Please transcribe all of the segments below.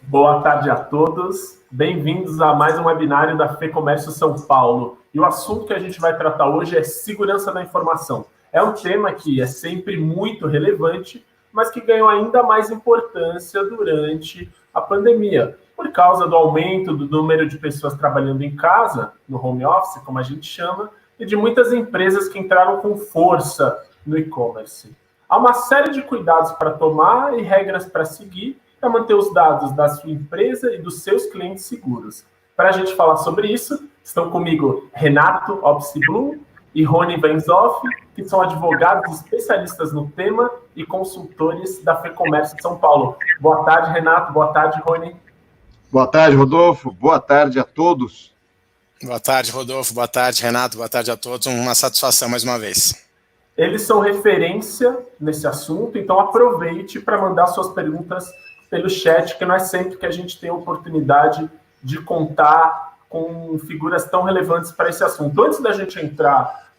Boa tarde a todos, bem-vindos a mais um webinário da FEComércio São Paulo. E o assunto que a gente vai tratar hoje é segurança da informação. É um tema que é sempre muito relevante, mas que ganhou ainda mais importância durante a pandemia, por causa do aumento do número de pessoas trabalhando em casa, no home office, como a gente chama, e de muitas empresas que entraram com força no e-commerce. Há uma série de cuidados para tomar e regras para seguir, para manter os dados da sua empresa e dos seus clientes seguros. Para a gente falar sobre isso, estão comigo Renato Opsi-Blum e Rony Venzoff, que são advogados especialistas no tema e consultores da FEComércio São Paulo. Boa tarde, Renato. Boa tarde, Rony. Boa tarde, Rodolfo. Boa tarde a todos. Boa tarde, Rodolfo. Boa tarde, Renato. Boa tarde a todos. Uma satisfação mais uma vez. Eles são referência nesse assunto, então aproveite para mandar suas perguntas pelo chat, que não é sempre que a gente tem a oportunidade de contar com figuras tão relevantes para esse assunto. Antes da gente entrar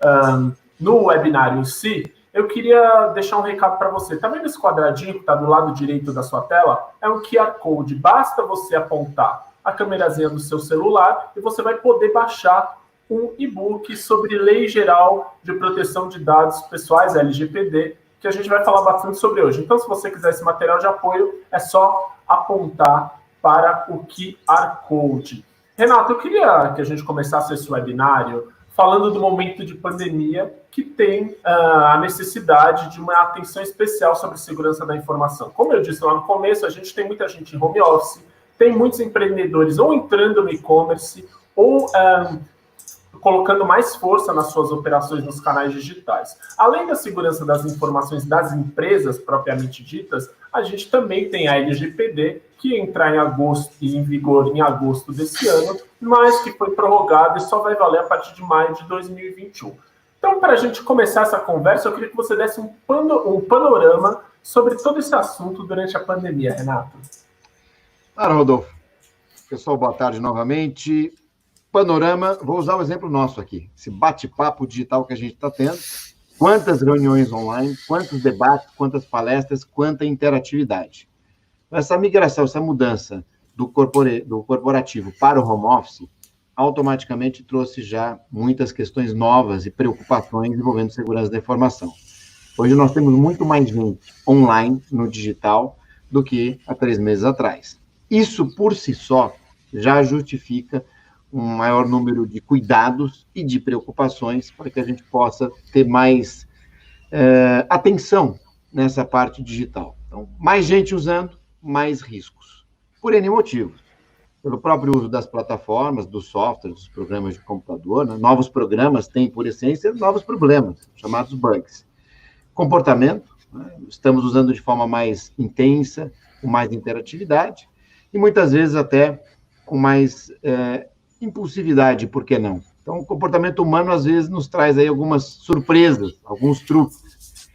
no webinário em si, eu queria deixar um recado para você. Tá vendo esse quadradinho que está do lado direito da sua tela? É um QR Code. Basta você apontar a câmerazinha do seu celular e você vai poder baixar um e-book sobre Lei Geral de Proteção de Dados Pessoais, LGPD, que a gente vai falar bastante sobre hoje. Então, se você quiser esse material de apoio, é só apontar para o QR Code. Renato, eu queria que a gente começasse esse webinário falando do momento de pandemia que tem a necessidade de uma atenção especial sobre segurança da informação. Como eu disse lá no começo, a gente tem muita gente em home office, tem muitos empreendedores ou entrando no e-commerce ou colocando mais força nas suas operações nos canais digitais. Além da segurança das informações das empresas propriamente ditas, a gente também tem a LGPD, que entrar em agosto e em vigor em agosto desse ano, mas que foi prorrogada e só vai valer a partir de maio de 2021. Então, para a gente começar essa conversa, eu queria que você desse um panorama sobre todo esse assunto durante a pandemia, Renato. Claro, Rodolfo. Pessoal, boa tarde novamente. Panorama, vou usar o exemplo nosso aqui, esse bate-papo digital que a gente está tendo, quantas reuniões online, quantos debates, quantas palestras, quanta interatividade. Essa migração, essa mudança do corporativo para o home office, automaticamente trouxe já muitas questões novas e preocupações envolvendo segurança da informação. Hoje nós temos muito mais gente online, no digital, do que há 3 meses atrás. Isso, por si só, já justifica um maior número de cuidados e de preocupações para que a gente possa ter mais atenção nessa parte digital. Então, mais gente usando, mais riscos. Por N motivos. Pelo próprio uso das plataformas, dos softwares, dos programas de computador, né? Novos programas têm, por essência, novos problemas, chamados bugs. Comportamento, né? Estamos usando de forma mais intensa, com mais interatividade, e muitas vezes até com mais impulsividade, por que não? Então, o comportamento humano, às vezes, nos traz aí algumas surpresas, alguns truques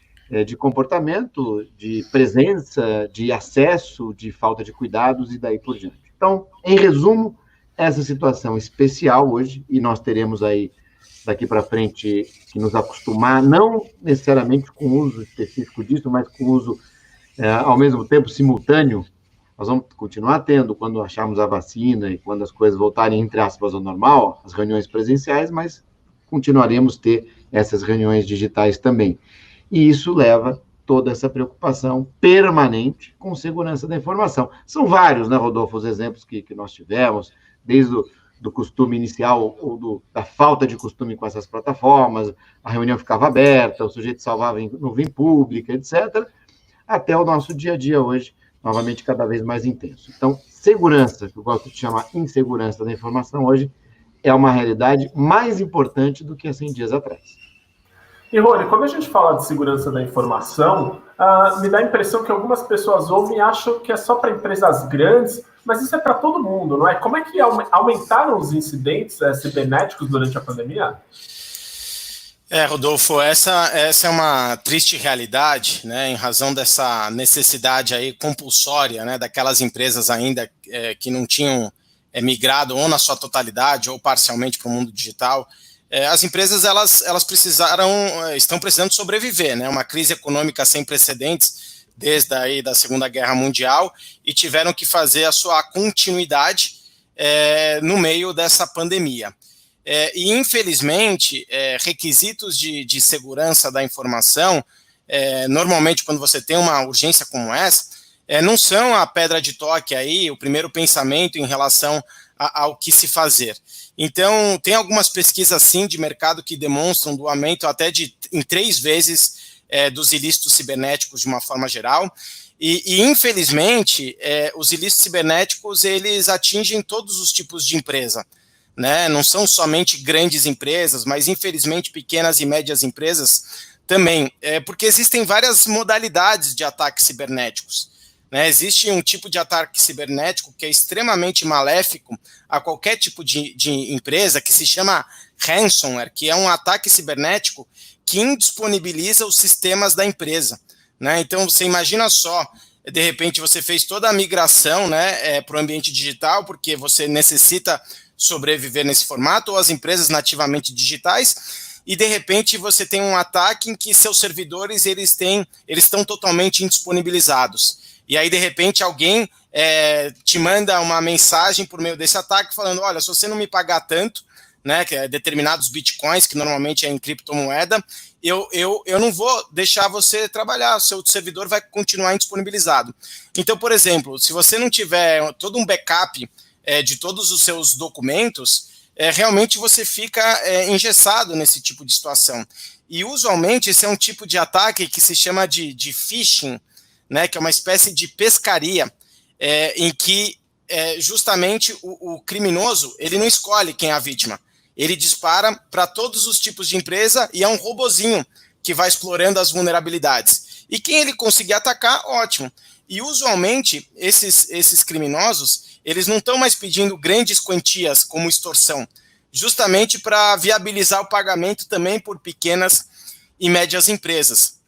de comportamento, de presença, de acesso, de falta de cuidados e daí por diante. Então, em resumo, essa situação especial hoje, e nós teremos aí, daqui para frente, que nos acostumar, não necessariamente com o uso específico disso, mas com o uso, ao mesmo tempo, simultâneo. Nós vamos continuar tendo, quando acharmos a vacina e quando as coisas voltarem, entre aspas, ao normal, as reuniões presenciais, mas continuaremos a ter essas reuniões digitais também. E isso leva toda essa preocupação permanente com segurança da informação. São vários, né, Rodolfo, os exemplos que nós tivemos, desde do costume inicial ou da falta de costume com essas plataformas, a reunião ficava aberta, o sujeito salvava em nuvem pública, etc., até o nosso dia a dia hoje. novamente, cada vez mais intenso. Então, segurança, que eu gosto de chamar insegurança da informação hoje, é uma realidade mais importante do que há 100 dias atrás. E, Rony, quando a gente fala de segurança da informação, me dá a impressão que algumas pessoas ouvem e acham que é só para empresas grandes, mas isso é para todo mundo, não é? Como é que aumentaram os incidentes cibernéticos durante a pandemia? Rodolfo, essa é uma triste realidade, né, em razão dessa necessidade aí compulsória, né, daquelas empresas ainda que não tinham migrado ou na sua totalidade ou parcialmente para o mundo digital. As empresas elas estão precisando sobreviver, né, uma crise econômica sem precedentes desde aí da Segunda Guerra Mundial e tiveram que fazer a sua continuidade no meio dessa pandemia. E, infelizmente, requisitos de segurança da informação, normalmente, quando você tem uma urgência como essa, não são a pedra de toque aí, o primeiro pensamento em relação ao que se fazer. Então, tem algumas pesquisas, sim, de mercado que demonstram do aumento até em 3 vezes dos ilícitos cibernéticos de uma forma geral. E infelizmente, os ilícitos cibernéticos, eles atingem todos os tipos de empresa. Né? Não são somente grandes empresas, mas infelizmente pequenas e médias empresas também, porque existem várias modalidades de ataques cibernéticos. Né? Existe um tipo de ataque cibernético que é extremamente maléfico a qualquer tipo de empresa, que se chama ransomware, que é um ataque cibernético que indisponibiliza os sistemas da empresa. Né? Então você imagina só, de repente você fez toda a migração, né, para o ambiente digital, porque você necessita sobreviver nesse formato, ou as empresas nativamente digitais, e de repente você tem um ataque em que seus servidores eles estão totalmente indisponibilizados. E aí de repente alguém te manda uma mensagem por meio desse ataque falando, olha, se você não me pagar tanto, né, que é determinados bitcoins, que normalmente é em criptomoeda, eu não vou deixar você trabalhar, seu servidor vai continuar indisponibilizado. Então, por exemplo, se você não tiver todo um backup de todos os seus documentos, realmente você fica engessado nesse tipo de situação. E usualmente esse é um tipo de ataque que se chama de phishing, né, que é uma espécie de pescaria, em que justamente o criminoso ele não escolhe quem é a vítima. Ele dispara para todos os tipos de empresa e é um robozinho que vai explorando as vulnerabilidades. E quem ele conseguir atacar, ótimo. E usualmente esses criminosos eles não estão mais pedindo grandes quantias como extorsão, justamente para viabilizar o pagamento também por pequenas e médias empresas.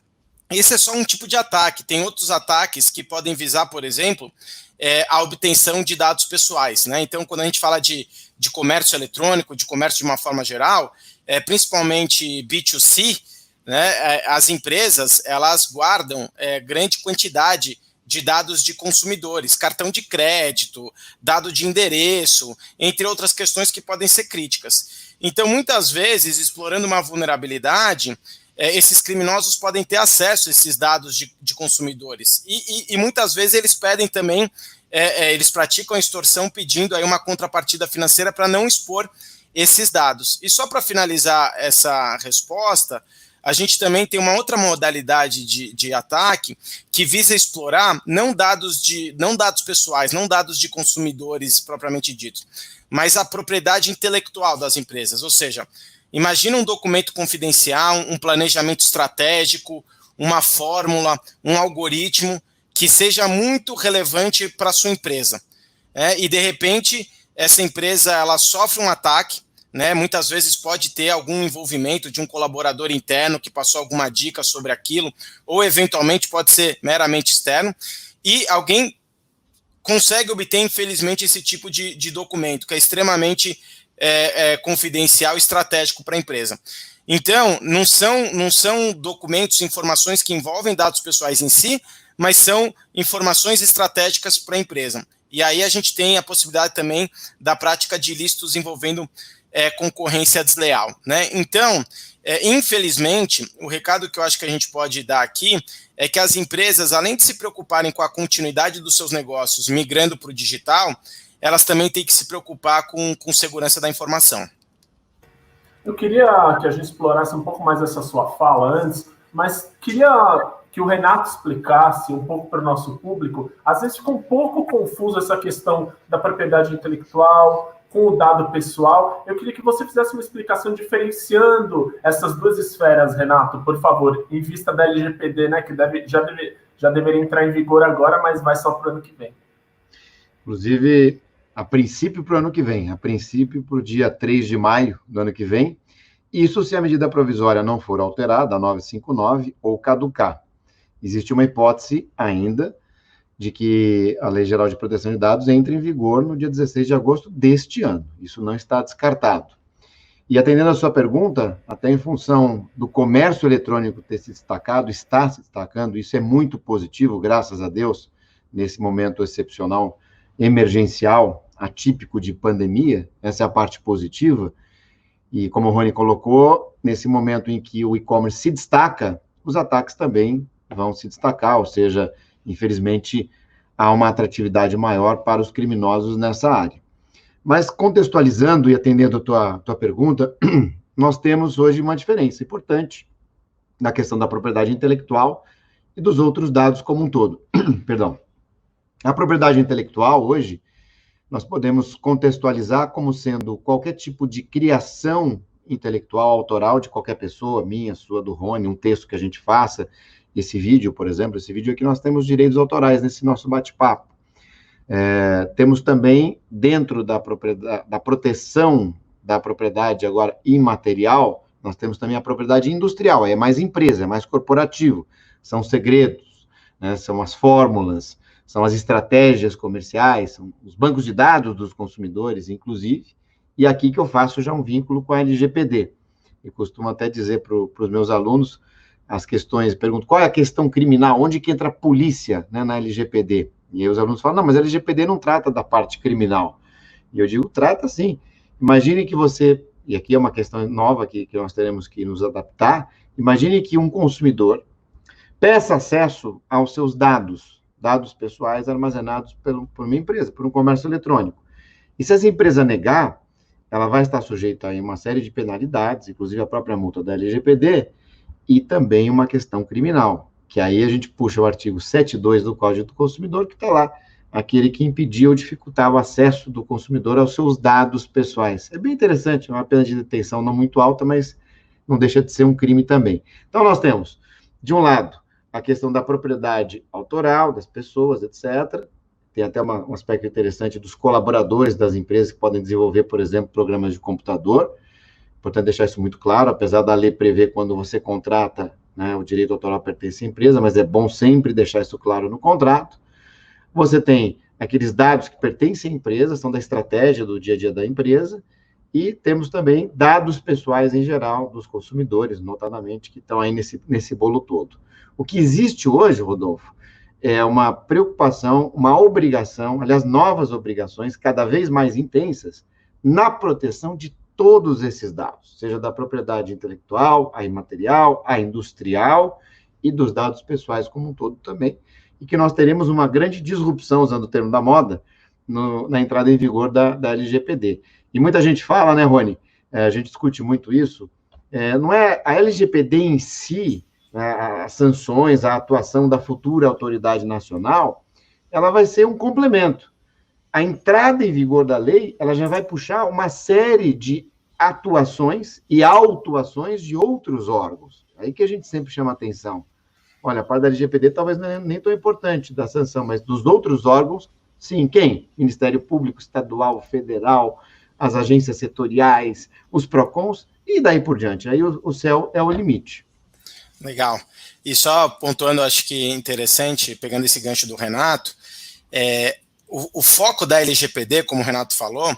Esse é só um tipo de ataque. Tem outros ataques que podem visar, por exemplo, a obtenção de dados pessoais. Né? Então, quando a gente fala de comércio eletrônico, de comércio de uma forma geral, principalmente B2C, né, as empresas elas guardam grande quantidade de dados de consumidores, cartão de crédito, dado de endereço, entre outras questões que podem ser críticas. Então, muitas vezes, explorando uma vulnerabilidade, esses criminosos podem ter acesso a esses dados de consumidores. E muitas vezes eles pedem também, eles praticam a extorsão pedindo aí uma contrapartida financeira para não expor esses dados. E só para finalizar essa resposta, a gente também tem uma outra modalidade de ataque que visa explorar não dados pessoais, não dados de consumidores propriamente dito, mas a propriedade intelectual das empresas. Ou seja, imagina um documento confidencial, um planejamento estratégico, uma fórmula, um algoritmo que seja muito relevante para a sua empresa. E, de repente, essa empresa ela sofre um ataque, né, muitas vezes pode ter algum envolvimento de um colaborador interno que passou alguma dica sobre aquilo, ou eventualmente pode ser meramente externo, e alguém consegue obter, infelizmente, esse tipo de documento, que é extremamente confidencial e estratégico para a empresa. Então, não são documentos, informações que envolvem dados pessoais em si, mas são informações estratégicas para a empresa. E aí a gente tem a possibilidade também da prática de ilícitos envolvendo concorrência desleal. Né? Então, infelizmente, o recado que eu acho que a gente pode dar aqui é que as empresas, além de se preocuparem com a continuidade dos seus negócios migrando para o digital, elas também têm que se preocupar com segurança da informação. Eu queria que a gente explorasse um pouco mais essa sua fala antes, mas queria que o Renato explicasse um pouco para o nosso público. Às vezes fica um pouco confuso essa questão da propriedade intelectual com o dado pessoal. Eu queria que você fizesse uma explicação diferenciando essas duas esferas, Renato, por favor, em vista da LGPD, né, que já deveria entrar em vigor agora, mas vai só para o ano que vem. Inclusive, a princípio para o ano que vem, a princípio para o dia 3 de maio do ano que vem, isso se a medida provisória não for alterada, a 959, ou caducar. Existe uma hipótese ainda de que a Lei Geral de Proteção de Dados entre em vigor no dia 16 de agosto deste ano. Isso não está descartado. E atendendo a sua pergunta, até em função do comércio eletrônico ter se destacado, está se destacando, isso é muito positivo, graças a Deus, nesse momento excepcional, emergencial, atípico de pandemia, essa é a parte positiva. E como o Rony colocou, nesse momento em que o e-commerce se destaca, os ataques também vão se destacar, ou seja, infelizmente, há uma atratividade maior para os criminosos nessa área. Mas, contextualizando e atendendo a tua pergunta, nós temos hoje uma diferença importante na questão da propriedade intelectual e dos outros dados como um todo. Perdão. A propriedade intelectual, hoje, nós podemos contextualizar como sendo qualquer tipo de criação intelectual, autoral de qualquer pessoa, minha, sua, do Rony, um texto que a gente faça. Esse vídeo, por exemplo, esse vídeo aqui, nós temos direitos autorais nesse nosso bate-papo. Temos também, dentro da proteção da propriedade agora imaterial, nós temos também a propriedade industrial, aí é mais empresa, é mais corporativo, são segredos, né, são as fórmulas, são as estratégias comerciais, são os bancos de dados dos consumidores, inclusive, e aqui que eu faço já um vínculo com a LGPD. Eu costumo até dizer para os meus alunos, as questões, pergunto, qual é a questão criminal, onde que entra a polícia, né, na LGPD? E aí os alunos falam, não, mas a LGPD não trata da parte criminal. E eu digo, trata sim. Imagine que você, e aqui é uma questão nova que nós teremos que nos adaptar, imagine que um consumidor peça acesso aos seus dados pessoais armazenados por uma empresa, por um comércio eletrônico. E se essa empresa negar, ela vai estar sujeita a uma série de penalidades, inclusive a própria multa da LGPD, e também uma questão criminal, que aí a gente puxa o artigo 7.2 do Código do Consumidor, que está lá, aquele que impedia ou dificultava o acesso do consumidor aos seus dados pessoais. É bem interessante, é uma pena de detenção não muito alta, mas não deixa de ser um crime também. Então, nós temos, de um lado, a questão da propriedade autoral das pessoas, etc. Tem até um aspecto interessante dos colaboradores das empresas que podem desenvolver, por exemplo, programas de computador. Importante deixar isso muito claro, apesar da lei prever quando você contrata, né, o direito autoral pertence à empresa, mas é bom sempre deixar isso claro no contrato. Você tem aqueles dados que pertencem à empresa, são da estratégia do dia a dia da empresa, e temos também dados pessoais em geral dos consumidores, notadamente, que estão aí nesse bolo todo. O que existe hoje, Rodolfo, é uma preocupação, uma obrigação, aliás, novas obrigações, cada vez mais intensas, na proteção de todos esses dados, seja da propriedade intelectual, a imaterial, a industrial e dos dados pessoais como um todo também, e que nós teremos uma grande disrupção, usando o termo da moda, na entrada em vigor da LGPD. E muita gente fala, né, Rony, a gente discute muito isso, não é a LGPD em si, as sanções, a atuação da futura autoridade nacional, ela vai ser um complemento. A entrada em vigor da lei, ela já vai puxar uma série de atuações e autuações de outros órgãos. Aí que a gente sempre chama atenção. Olha, a parte da LGPD talvez não é nem tão importante da sanção, mas dos outros órgãos, sim, quem? Ministério Público, Estadual, Federal, as agências setoriais, os PROCONs, e daí por diante. Aí o céu é o limite. Legal. E só pontuando, acho que interessante, pegando esse gancho do Renato, o foco da LGPD, como o Renato falou,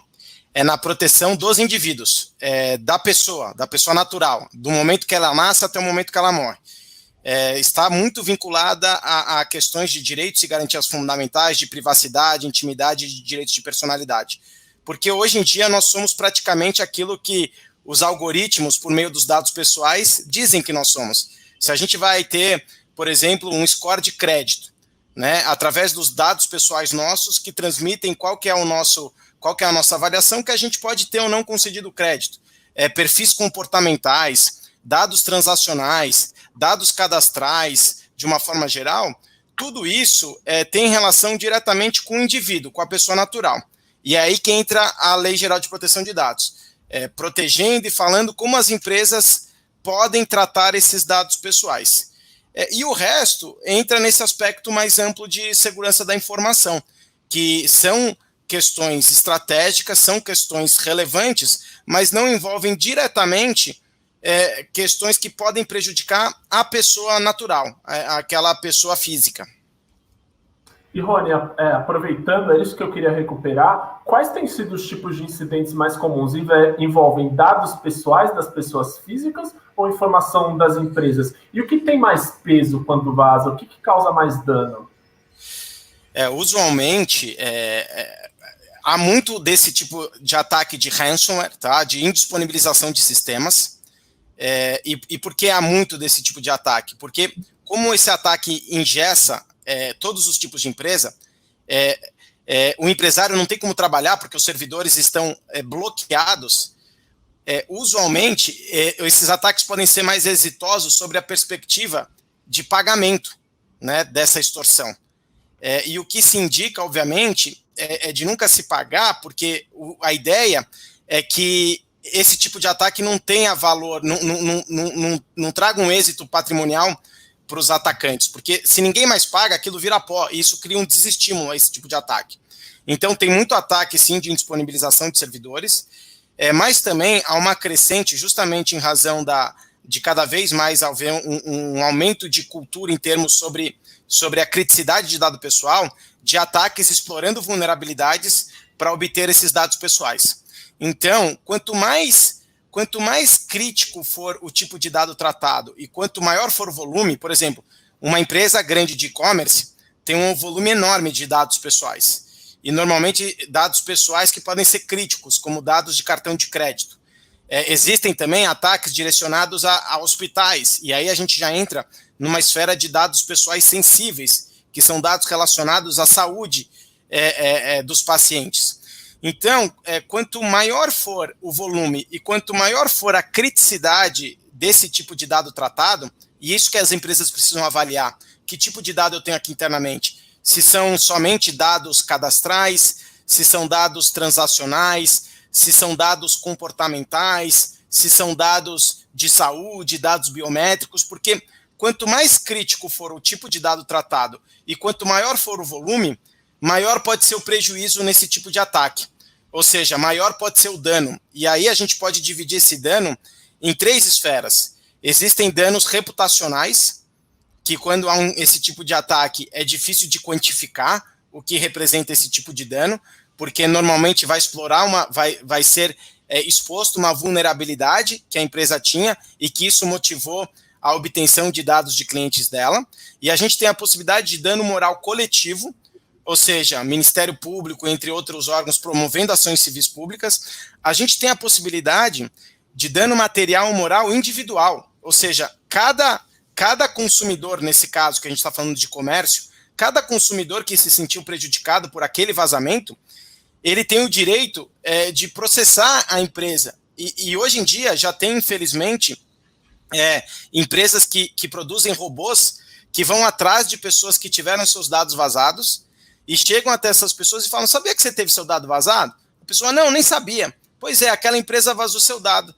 é na proteção dos indivíduos, da pessoa natural, do momento que ela nasce até o momento que ela morre. Está muito vinculada a questões de direitos e garantias fundamentais, de privacidade, intimidade e de direitos de personalidade. Porque hoje em dia nós somos praticamente aquilo que os algoritmos, por meio dos dados pessoais, dizem que nós somos. Se a gente vai ter, por exemplo, um score de crédito, né, através dos dados pessoais nossos que transmitem qual que é a nossa avaliação, que a gente pode ter ou não concedido crédito. Perfis comportamentais, dados transacionais, dados cadastrais, de uma forma geral, tudo isso tem relação diretamente com o indivíduo, com a pessoa natural. E é aí que entra a Lei Geral de Proteção de Dados, protegendo e falando como as empresas podem tratar esses dados pessoais. E o resto entra nesse aspecto mais amplo de segurança da informação, que são questões estratégicas, são questões relevantes, mas não envolvem diretamente questões que podem prejudicar a pessoa natural, aquela pessoa física. E, Rony, aproveitando, é isso que eu queria recuperar, quais têm sido os tipos de incidentes mais comuns? Envolvem dados pessoais das pessoas físicas ou informação das empresas? E o que tem mais peso quando vaza? O que causa mais dano? Usualmente, há muito desse tipo de ataque de ransomware, tá? De indisponibilização de sistemas. E por que há muito desse tipo de ataque? Porque como esse ataque engessa todos os tipos de empresa, o empresário não tem como trabalhar porque os servidores estão bloqueados. Usualmente, esses ataques podem ser mais exitosos sobre a perspectiva de pagamento, né, dessa extorsão. E o que se indica, obviamente, é de nunca se pagar, porque a ideia é que esse tipo de ataque não tenha valor, não traga um êxito patrimonial para os atacantes, porque se ninguém mais paga, aquilo vira pó, e isso cria um desestímulo a esse tipo de ataque. Então, tem muito ataque, sim, de indisponibilização de servidores, mas também há uma crescente, justamente em razão de cada vez mais haver um aumento de cultura em termos sobre a criticidade de dado pessoal, de ataques explorando vulnerabilidades para obter esses dados pessoais. Então, quanto mais crítico for o tipo de dado tratado e quanto maior for o volume, por exemplo, uma empresa grande de e-commerce tem um volume enorme de dados pessoais. E normalmente dados pessoais que podem ser críticos, como dados de cartão de crédito. Existem também ataques direcionados a hospitais, e aí a gente já entra numa esfera de dados pessoais sensíveis, que são dados relacionados à saúde dos pacientes. Então, quanto maior for o volume e quanto maior for a criticidade desse tipo de dado tratado, e isso que as empresas precisam avaliar, que tipo de dado eu tenho aqui internamente, se são somente dados cadastrais, se são dados transacionais, se são dados comportamentais, se são dados de saúde, dados biométricos, porque quanto mais crítico for o tipo de dado tratado e quanto maior for o volume, maior pode ser o prejuízo nesse tipo de ataque. Ou seja, maior pode ser o dano. E aí a gente pode dividir esse dano em 3 esferas. Existem danos reputacionais, que quando há esse tipo de ataque é difícil de quantificar o que representa esse tipo de dano, porque normalmente vai vai ser exposto uma vulnerabilidade que a empresa tinha e que isso motivou a obtenção de dados de clientes dela. E a gente tem a possibilidade de dano moral coletivo, ou seja, Ministério Público, entre outros órgãos, promovendo ações civis públicas. A gente tem a possibilidade de dano material ou moral individual, ou seja, cada consumidor, nesse caso que a gente está falando de comércio, cada consumidor que se sentiu prejudicado por aquele vazamento, ele tem o direito de processar a empresa. E hoje em dia já tem, infelizmente, empresas que produzem robôs que vão atrás de pessoas que tiveram seus dados vazados e chegam até essas pessoas e falam: sabia que você teve seu dado vazado? A pessoa: não, nem sabia. Pois é, aquela empresa vazou seu dado.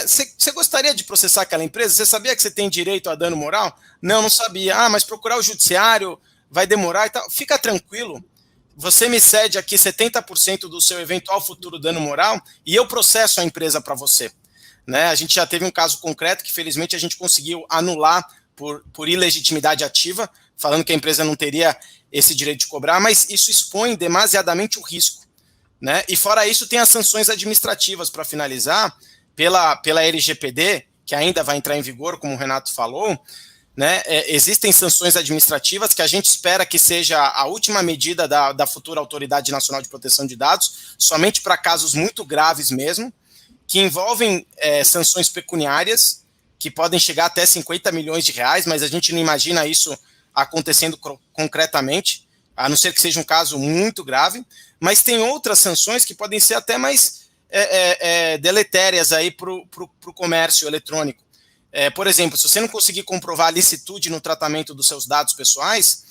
Você gostaria de processar aquela empresa? Você sabia que você tem direito a dano moral? Não, não sabia. Ah, mas procurar o judiciário vai demorar e tal. Fica tranquilo. Você me cede aqui 70% do seu eventual futuro dano moral e eu processo a empresa para você. Né? A gente já teve um caso concreto que, felizmente, a gente conseguiu anular por ilegitimidade ativa, falando que a empresa não teria esse direito de cobrar, mas isso expõe demasiadamente o risco. Né? E fora isso, tem as sanções administrativas, para finalizar, pela LGPD, que ainda vai entrar em vigor, como o Renato falou. Né? Existem sanções administrativas que a gente espera que seja a última medida da futura Autoridade Nacional de Proteção de Dados, somente para casos muito graves mesmo, que envolvem sanções pecuniárias, que podem chegar até 50 milhões de reais, mas a gente não imagina isso acontecendo concretamente, a não ser que seja um caso muito grave. Mas tem outras sanções que podem ser até mais deletérias para o comércio eletrônico. Por exemplo, se você não conseguir comprovar a licitude no tratamento dos seus dados pessoais,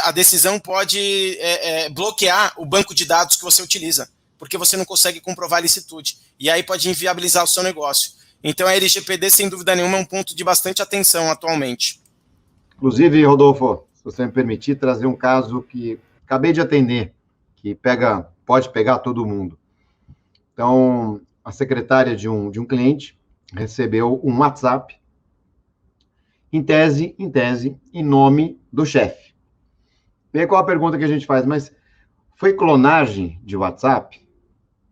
a decisão pode bloquear o banco de dados que você utiliza, porque você não consegue comprovar a licitude. E aí pode inviabilizar o seu negócio. Então, a LGPD, sem dúvida nenhuma, é um ponto de bastante atenção atualmente. Inclusive, Rodolfo, se você me permitir, trazer um caso que acabei de atender, que pode pegar todo mundo. Então, a secretária de um cliente recebeu um WhatsApp, em tese, em nome do chefe. E aí, qual a pergunta que a gente faz? Mas foi clonagem de WhatsApp?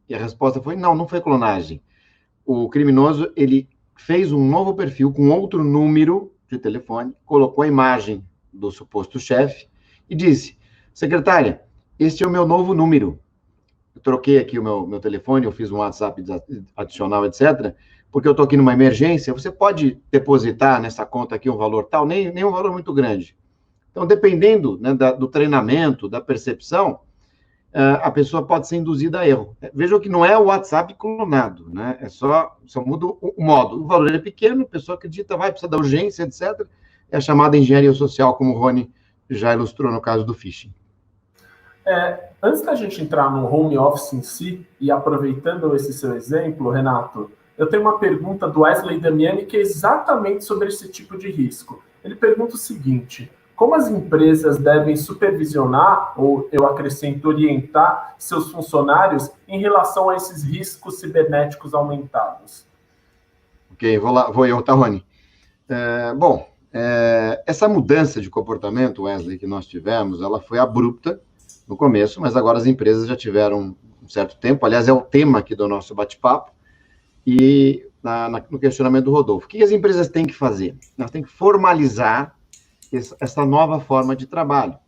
E a resposta foi, não foi clonagem. O criminoso, ele fez um novo perfil com outro número de telefone, colocou a imagem do suposto chefe e disse, secretária, este é o meu novo número. Eu troquei aqui o meu telefone, eu fiz um WhatsApp adicional, etc., porque eu estou aqui numa emergência, você pode depositar nessa conta aqui um valor tal, nem um valor muito grande. Então, dependendo, né, do treinamento, da percepção, a pessoa pode ser induzida a erro. Vejam que não é o WhatsApp clonado, né? Só muda o modo. O valor é pequeno, a pessoa acredita, precisa da urgência, etc. É a chamada engenharia social, como o Rony já ilustrou no caso do phishing. Antes da gente entrar no home office em si, e aproveitando esse seu exemplo, Renato, eu tenho uma pergunta do Wesley Damiani que é exatamente sobre esse tipo de risco. Ele pergunta o seguinte: como as empresas devem supervisionar, ou eu acrescento, orientar seus funcionários em relação a esses riscos cibernéticos aumentados? Ok, vou eu, tá, Rony? Essa mudança de comportamento, Wesley, que nós tivemos, ela foi abrupta no começo, mas agora as empresas já tiveram um certo tempo, aliás, é o tema aqui do nosso bate-papo, e no questionamento do Rodolfo. O que as empresas têm que fazer? Elas têm que formalizar essa nova forma de trabalho,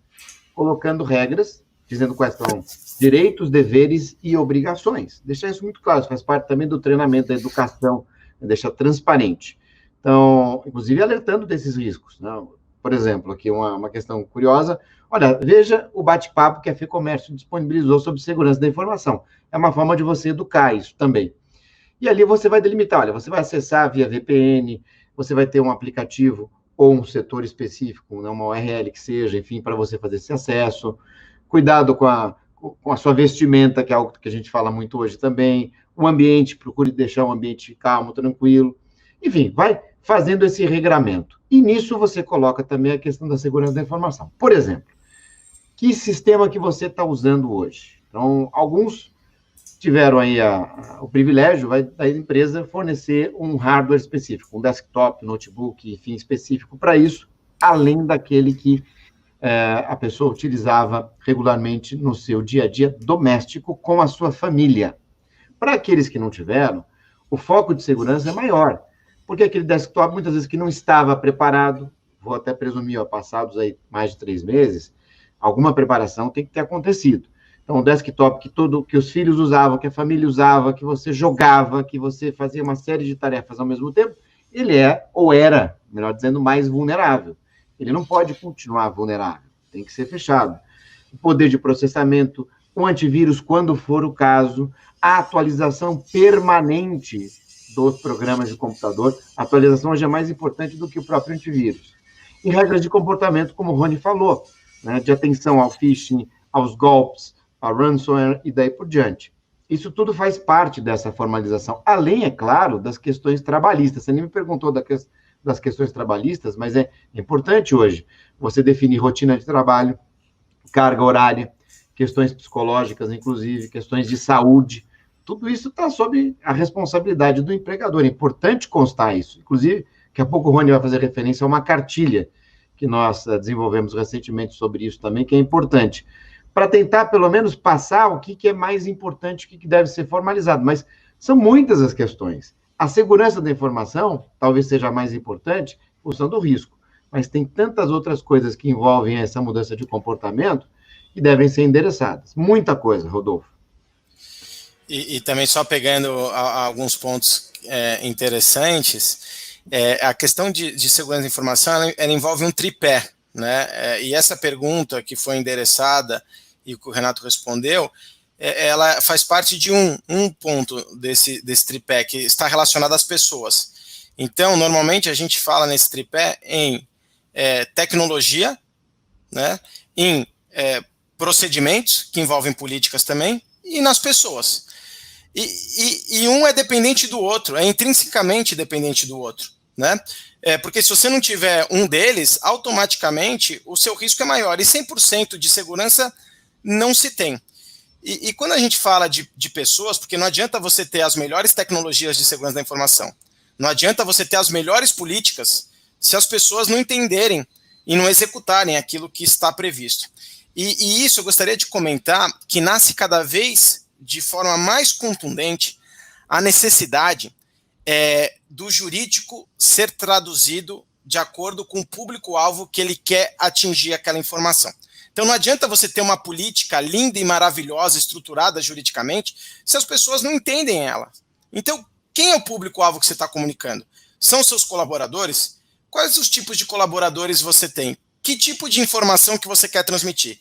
colocando regras, dizendo quais são direitos, deveres e obrigações. Deixar isso muito claro, isso faz parte também do treinamento, da educação, deixar transparente. Então, inclusive alertando desses riscos. Né? Por exemplo, aqui uma questão curiosa, olha, veja o bate-papo que a FEComércio disponibilizou sobre segurança da informação. É uma forma de você educar isso também. E ali você vai delimitar, olha, você vai acessar via VPN, você vai ter um aplicativo ou um setor específico, né, uma URL que seja, enfim, para você fazer esse acesso. Cuidado com a sua vestimenta, que é algo que a gente fala muito hoje também. O ambiente, procure deixar um ambiente calmo, tranquilo. Enfim, vai fazendo esse regramento. E nisso você coloca também a questão da segurança da informação. Por exemplo, que sistema que você está usando hoje? Então, alguns tiveram aí o privilégio da empresa fornecer um hardware específico, um desktop, notebook, enfim, específico para isso, além daquele que a pessoa utilizava regularmente no seu dia a dia doméstico com a sua família. Para aqueles que não tiveram, o foco de segurança é maior, porque aquele desktop, muitas vezes, que não estava preparado, vou até presumir, passados aí mais de 3 meses, alguma preparação tem que ter acontecido. Então, o desktop que os filhos usavam, que a família usava, que você jogava, que você fazia uma série de tarefas ao mesmo tempo, ele era, melhor dizendo, mais vulnerável. Ele não pode continuar vulnerável, tem que ser fechado. O poder de processamento, o antivírus, quando for o caso, a atualização permanente dos programas de computador. A atualização hoje é mais importante do que o próprio antivírus. E regras de comportamento, como o Rony falou, né, de atenção ao phishing, aos golpes, a ransomware e daí por diante. Isso tudo faz parte dessa formalização, além, é claro, das questões trabalhistas. Você nem me perguntou das questões trabalhistas, mas é importante hoje você definir rotina de trabalho, carga horária, questões psicológicas, inclusive, questões de saúde. Tudo isso está sob a responsabilidade do empregador. É importante constar isso. Inclusive, daqui a pouco o Rony vai fazer referência a uma cartilha que nós desenvolvemos recentemente sobre isso também, que é importante, para tentar, pelo menos, passar o que é mais importante, o que deve ser formalizado. Mas são muitas as questões. A segurança da informação talvez seja a mais importante, em função do risco. Mas tem tantas outras coisas que envolvem essa mudança de comportamento que devem ser endereçadas. Muita coisa, Rodolfo. E também, só pegando alguns pontos interessantes, a questão de segurança da informação, ela envolve um tripé, né? E essa pergunta que foi endereçada e que o Renato respondeu, ela faz parte de um ponto desse tripé que está relacionado às pessoas. Então, normalmente a gente fala nesse tripé em tecnologia, né, em procedimentos, que envolvem políticas também, e nas pessoas. E um é dependente do outro, é intrinsecamente dependente do outro, né? Porque se você não tiver um deles, automaticamente o seu risco é maior, e 100% de segurança não se tem. E quando a gente fala de pessoas, porque não adianta você ter as melhores tecnologias de segurança da informação, não adianta você ter as melhores políticas se as pessoas não entenderem e não executarem aquilo que está previsto. E isso eu gostaria de comentar, que nasce cada vez de forma mais contundente a necessidade do jurídico ser traduzido de acordo com o público-alvo que ele quer atingir aquela informação. Então não adianta você ter uma política linda e maravilhosa, estruturada juridicamente, se as pessoas não entendem ela. Então, quem é o público-alvo que você está comunicando? São seus colaboradores? Quais os tipos de colaboradores você tem? Que tipo de informação que você quer transmitir?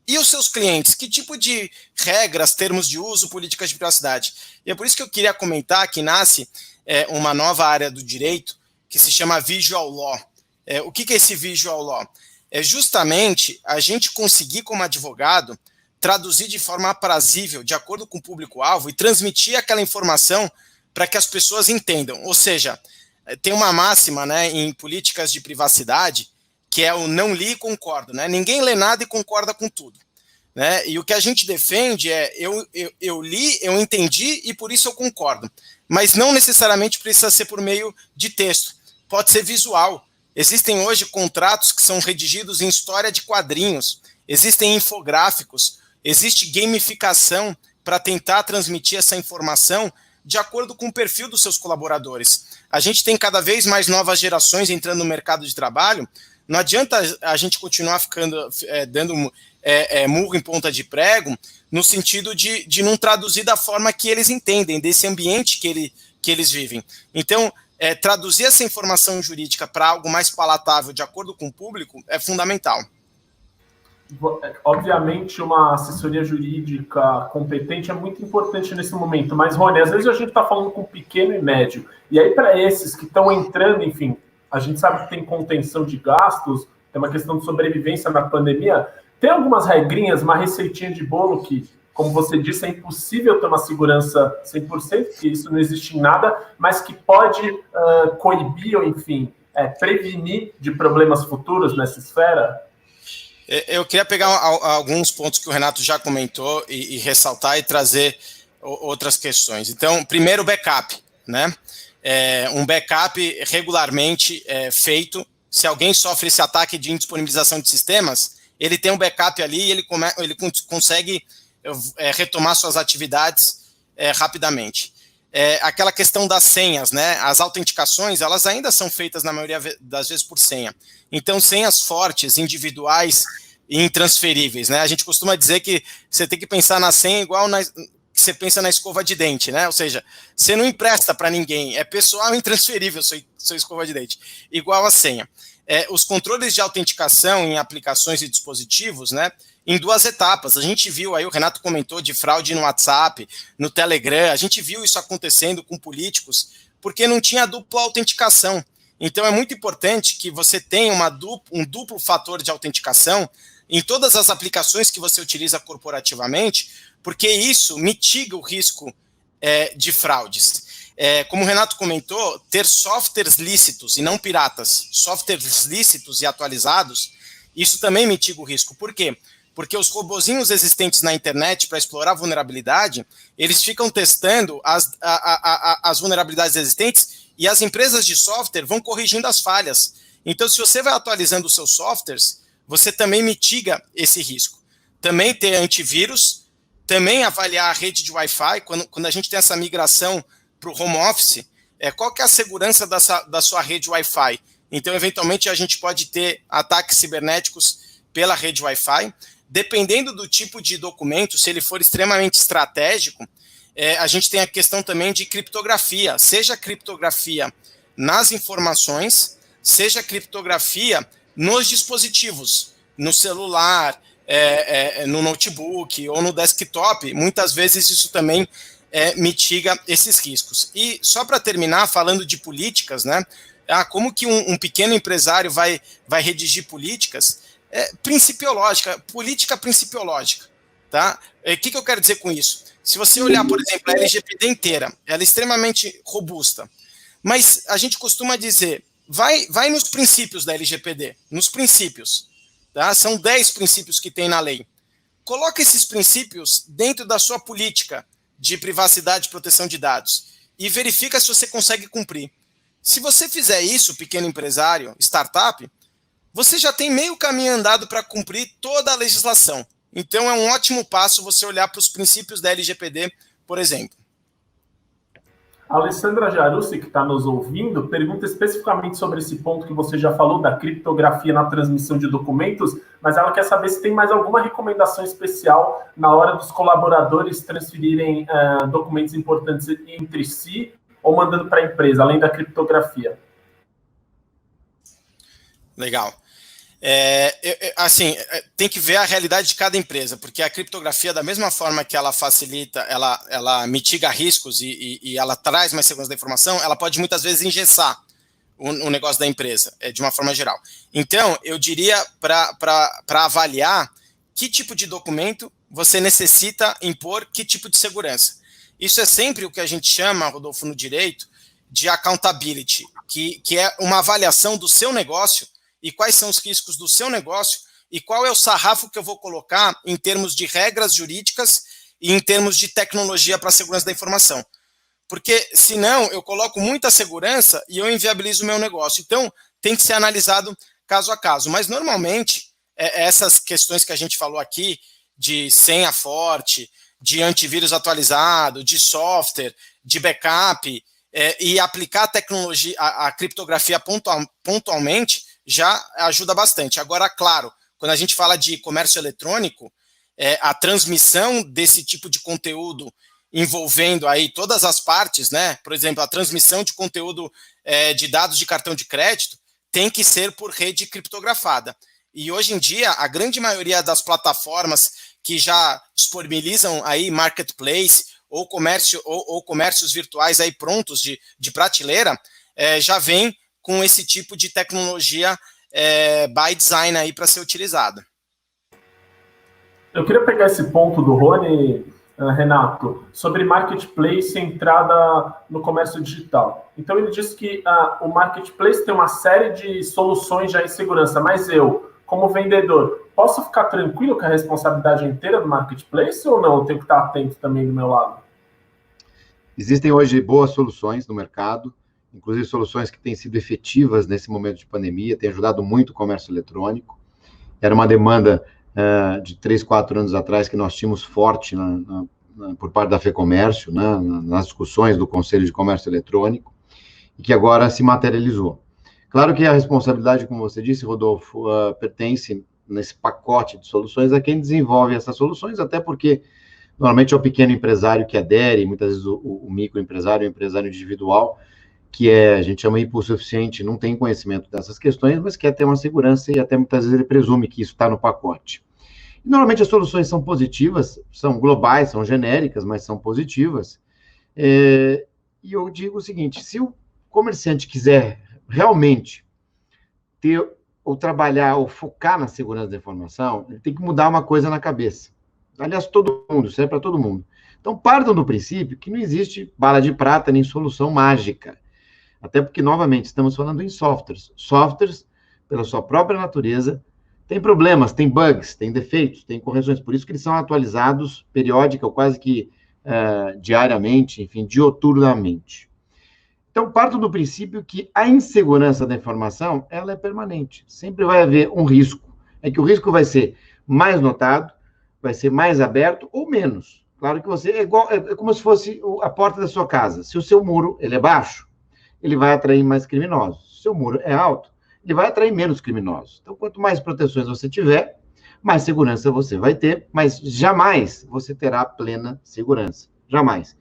E os seus clientes? Que tipo de regras, termos de uso, políticas de privacidade? E é por isso que eu queria comentar que nasce uma nova área do direito que se chama Visual Law. O que é esse Visual Law? É justamente a gente conseguir, como advogado, traduzir de forma aprazível, de acordo com o público-alvo, e transmitir aquela informação para que as pessoas entendam. Ou seja, tem uma máxima, né, em políticas de privacidade, que é o não li e concordo. Né? Ninguém lê nada e concorda com tudo. Né? E o que a gente defende é, eu li, eu entendi e por isso eu concordo. Mas não necessariamente precisa ser por meio de texto. Pode ser visual. Existem hoje contratos que são redigidos em história de quadrinhos. Existem infográficos. Existe gamificação para tentar transmitir essa informação de acordo com o perfil dos seus colaboradores. A gente tem cada vez mais novas gerações entrando no mercado de trabalho. Não adianta a gente continuar dando murro em ponta de prego, no sentido de não traduzir da forma que eles entendem, desse ambiente que eles vivem. Então, traduzir essa informação jurídica para algo mais palatável, de acordo com o público, é fundamental. Obviamente, uma assessoria jurídica competente é muito importante nesse momento, mas, Rony, às vezes a gente está falando com pequeno e médio, e aí para esses que estão entrando, enfim, a gente sabe que tem contenção de gastos, tem uma questão de sobrevivência na pandemia, tem algumas regrinhas, uma receitinha de bolo que, como você disse, é impossível ter uma segurança 100%, porque isso não existe em nada, mas que pode coibir ou, enfim, prevenir de problemas futuros nessa esfera? Eu queria pegar alguns pontos que o Renato já comentou e ressaltar e trazer outras questões. Então, primeiro, backup, né? Um backup regularmente feito. Se alguém sofre esse ataque de indisponibilização de sistemas, ele tem um backup ali e ele consegue retomar suas atividades rapidamente. Aquela questão das senhas, né? As autenticações, elas ainda são feitas na maioria das vezes por senha. Então, senhas fortes, individuais e intransferíveis, né? A gente costuma dizer que você tem que pensar na senha igual que você pensa na escova de dente, né? Ou seja, você não empresta para ninguém, é pessoal e intransferível sua escova de dente, igual a senha. Os controles de autenticação em aplicações e dispositivos, né? Em 2 etapas. A gente viu aí, o Renato comentou de fraude no WhatsApp, no Telegram, a gente viu isso acontecendo com políticos, porque não tinha dupla autenticação. Então é muito importante que você tenha um duplo fator de autenticação em todas as aplicações que você utiliza corporativamente, porque isso mitiga o risco de fraudes. Como o Renato comentou, ter softwares lícitos e não piratas, softwares lícitos e atualizados, isso também mitiga o risco. Por quê? Porque os robozinhos existentes na internet para explorar vulnerabilidade, eles ficam testando as vulnerabilidades existentes e as empresas de software vão corrigindo as falhas. Então, se você vai atualizando os seus softwares, você também mitiga esse risco. Também ter antivírus, também avaliar a rede de Wi-Fi, quando a gente tem essa migração para o home office, qual que é a segurança da sua rede Wi-Fi? Então, eventualmente, a gente pode ter ataques cibernéticos pela rede Wi-Fi. Dependendo do tipo de documento, se ele for extremamente estratégico, a gente tem a questão também de criptografia, seja criptografia nas informações, seja criptografia nos dispositivos, no celular, no notebook ou no desktop. Muitas vezes isso também mitiga esses riscos. E só para terminar, falando de políticas, né? Como que um pequeno empresário vai redigir políticas? Principiológica, política principiológica. Tá? O que eu quero dizer com isso? Se você olhar, por exemplo, a LGPD inteira, ela é extremamente robusta. Mas a gente costuma dizer, vai nos princípios da LGPD, nos princípios. Tá? São 10 princípios que tem na lei. Coloca esses princípios dentro da sua política de privacidade e proteção de dados e verifica se você consegue cumprir. Se você fizer isso, pequeno empresário, startup, você já tem meio caminho andado para cumprir toda a legislação. Então, é um ótimo passo você olhar para os princípios da LGPD, por exemplo. A Alessandra Jarussi, que está nos ouvindo, pergunta especificamente sobre esse ponto que você já falou, da criptografia na transmissão de documentos, mas ela quer saber se tem mais alguma recomendação especial na hora dos colaboradores transferirem documentos importantes entre si ou mandando para a empresa, além da criptografia. Legal. Tem que ver a realidade de cada empresa, porque a criptografia, da mesma forma que ela facilita, ela mitiga riscos e ela traz mais segurança da informação, ela pode muitas vezes engessar o negócio da empresa, de uma forma geral. Então, eu diria para avaliar que tipo de documento você necessita impor, que tipo de segurança. Isso é sempre o que a gente chama, Rodolfo, no direito, de accountability, que é uma avaliação do seu negócio e quais são os riscos do seu negócio e qual é o sarrafo que eu vou colocar em termos de regras jurídicas e em termos de tecnologia para a segurança da informação. Porque, senão, eu coloco muita segurança e eu inviabilizo o meu negócio. Então, tem que ser analisado caso a caso. Mas, normalmente, essas questões que a gente falou aqui, de senha forte, de antivírus atualizado, de software, de backup, e aplicar a tecnologia, a criptografia pontualmente, já ajuda bastante. Agora, claro, quando a gente fala de comércio eletrônico, a transmissão desse tipo de conteúdo envolvendo aí todas as partes, né? Por exemplo, a transmissão de conteúdo de dados de cartão de crédito tem que ser por rede criptografada. E hoje em dia, a grande maioria das plataformas que já disponibilizam aí marketplace ou comércios virtuais aí prontos de prateleira, já vem com esse tipo de tecnologia by design aí para ser utilizada. Eu queria pegar esse ponto do Rony, Renato, sobre marketplace e entrada no comércio digital. Então, ele disse que o marketplace tem uma série de soluções já em segurança, mas eu, como vendedor, posso ficar tranquilo com a responsabilidade inteira do marketplace ou não? Eu tenho que estar atento também do meu lado? Existem hoje boas soluções no mercado, inclusive soluções que têm sido efetivas nesse momento de pandemia, têm ajudado muito o comércio eletrônico. Era uma demanda de 3, 4 anos atrás que nós tínhamos forte por parte da FEComércio, né, nas discussões do Conselho de Comércio Eletrônico, e que agora se materializou. Claro que a responsabilidade, como você disse, Rodolfo, pertence nesse pacote de soluções a quem desenvolve essas soluções, até porque normalmente é o pequeno empresário que adere, muitas vezes o microempresário, o empresário individual, que a gente chama hipossuficiente, não tem conhecimento dessas questões, mas quer ter uma segurança e até muitas vezes ele presume que isso está no pacote. E, normalmente as soluções são positivas, são globais, são genéricas, mas são positivas. E eu digo o seguinte, se o comerciante quiser realmente ter ou trabalhar ou focar na segurança da informação, ele tem que mudar uma coisa na cabeça. Aliás, todo mundo, isso é para todo mundo. Então, partam do princípio que não existe bala de prata nem solução mágica. Até porque, novamente, estamos falando em softwares. Softwares, pela sua própria natureza, têm problemas, têm bugs, têm defeitos, têm correções. Por isso que eles são atualizados periódica ou quase que diariamente, enfim, dioturnamente. Então, parto do princípio que a insegurança da informação, ela é permanente. Sempre vai haver um risco. É que o risco vai ser mais notado, vai ser mais aberto ou menos. Claro que você é como se fosse a porta da sua casa. Se o seu muro ele é baixo, ele vai atrair mais criminosos. Se o seu muro é alto, ele vai atrair menos criminosos. Então, quanto mais proteções você tiver, mais segurança você vai ter, mas jamais você terá plena segurança. Jamais.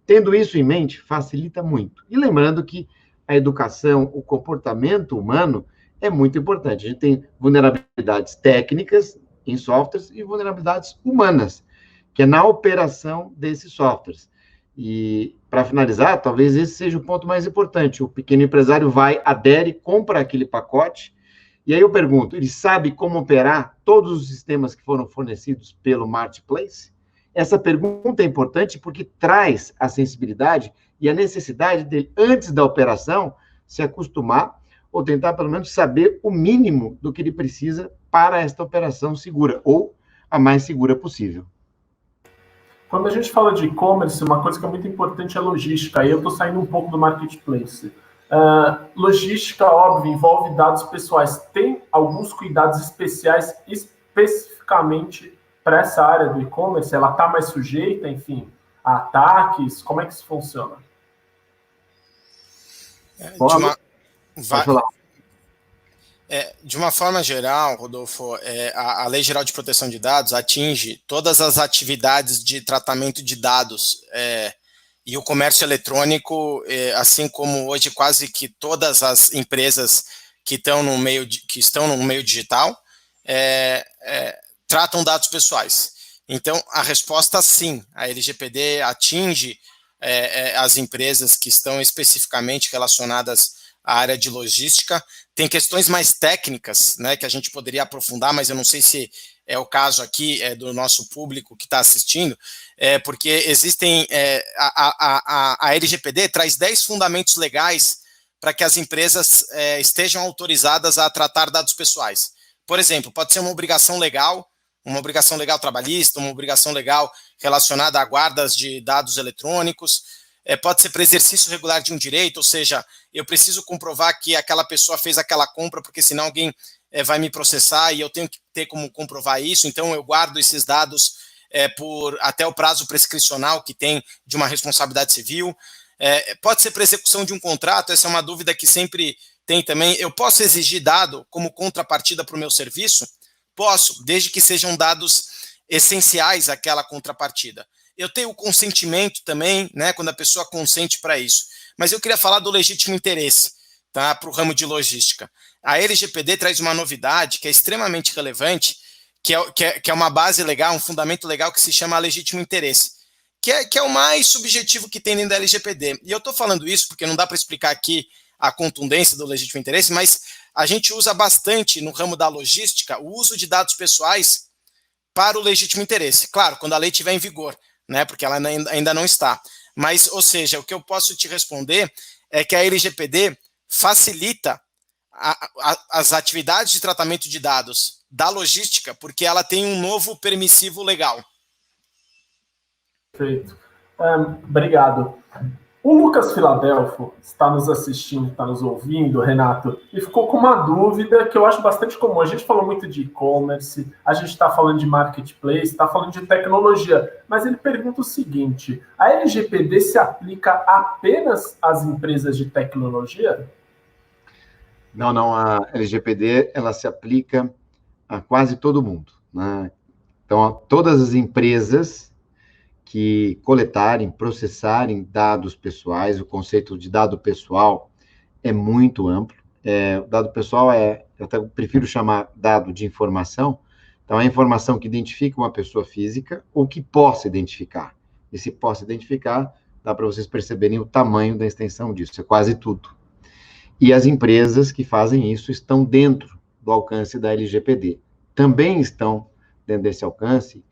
Tendo isso em mente, facilita muito. E lembrando que a educação, o comportamento humano é muito importante. A gente tem vulnerabilidades técnicas em softwares e vulnerabilidades humanas, que é na operação desses softwares. E, para finalizar, talvez esse seja o ponto mais importante. O pequeno empresário vai, adere, compra aquele pacote, e aí eu pergunto, ele sabe como operar todos os sistemas que foram fornecidos pelo Marketplace? Essa pergunta é importante porque traz a sensibilidade e a necessidade dele, antes da operação, se acostumar ou tentar, pelo menos, saber o mínimo do que ele precisa para esta operação segura, ou a mais segura possível. Quando a gente fala de e-commerce, uma coisa que é muito importante é logística. Aí eu estou saindo um pouco do marketplace. Logística, óbvio, envolve dados pessoais. Tem alguns cuidados especiais especificamente para essa área do e-commerce? Ela está mais sujeita, enfim, a ataques? Como é que isso funciona? De uma forma geral, Rodolfo, a Lei Geral de Proteção de Dados atinge todas as atividades de tratamento de dados e o comércio eletrônico, assim como hoje quase que todas as empresas que estão no meio digital tratam dados pessoais. Então, a resposta sim, a LGPD atinge as empresas que estão especificamente relacionadas à área de logística. Tem questões mais técnicas, né, que a gente poderia aprofundar, mas eu não sei se é o caso aqui do nosso público que está assistindo, porque existem... a LGPD traz 10 fundamentos legais para que as empresas estejam autorizadas a tratar dados pessoais. Por exemplo, pode ser uma obrigação legal trabalhista, uma obrigação legal relacionada a guardas de dados eletrônicos, pode ser para exercício regular de um direito, ou seja, eu preciso comprovar que aquela pessoa fez aquela compra, porque senão alguém vai me processar e eu tenho que ter como comprovar isso, então eu guardo esses dados por até o prazo prescricional que tem de uma responsabilidade civil. Pode ser para execução de um contrato, essa é uma dúvida que sempre tem também. Eu posso exigir dado como contrapartida para o meu serviço? Posso, desde que sejam dados essenciais àquela contrapartida. Eu tenho o consentimento também, né, quando a pessoa consente para isso. Mas eu queria falar do legítimo interesse, tá, para o ramo de logística. A LGPD traz uma novidade que é extremamente relevante, que é uma base legal, um fundamento legal que se chama legítimo interesse, que é o mais subjetivo que tem dentro da LGPD. E eu estou falando isso porque não dá para explicar aqui a contundência do legítimo interesse, mas a gente usa bastante no ramo da logística o uso de dados pessoais para o legítimo interesse. Claro, quando a lei estiver em vigor, né, porque ela ainda não está. Mas, ou seja, o que eu posso te responder é que a LGPD facilita as atividades de tratamento de dados da logística, porque ela tem um novo permissivo legal. Perfeito. Obrigado. O Lucas Filadelfo está nos assistindo, está nos ouvindo, Renato, e ficou com uma dúvida que eu acho bastante comum. A gente falou muito de e-commerce, a gente está falando de marketplace, está falando de tecnologia, mas ele pergunta o seguinte: a LGPD se aplica apenas às empresas de tecnologia? Não, a LGPD ela se aplica a quase todo mundo, né? Então, a todas as empresas que coletarem, processarem dados pessoais, o conceito de dado pessoal é muito amplo. O dado pessoal eu até prefiro chamar dado de informação. Então, é a informação que identifica uma pessoa física ou que possa identificar. E se possa identificar, dá para vocês perceberem o tamanho da extensão disso, é quase tudo. E as empresas que fazem isso estão dentro do alcance da LGPD. Também estão dentro desse alcance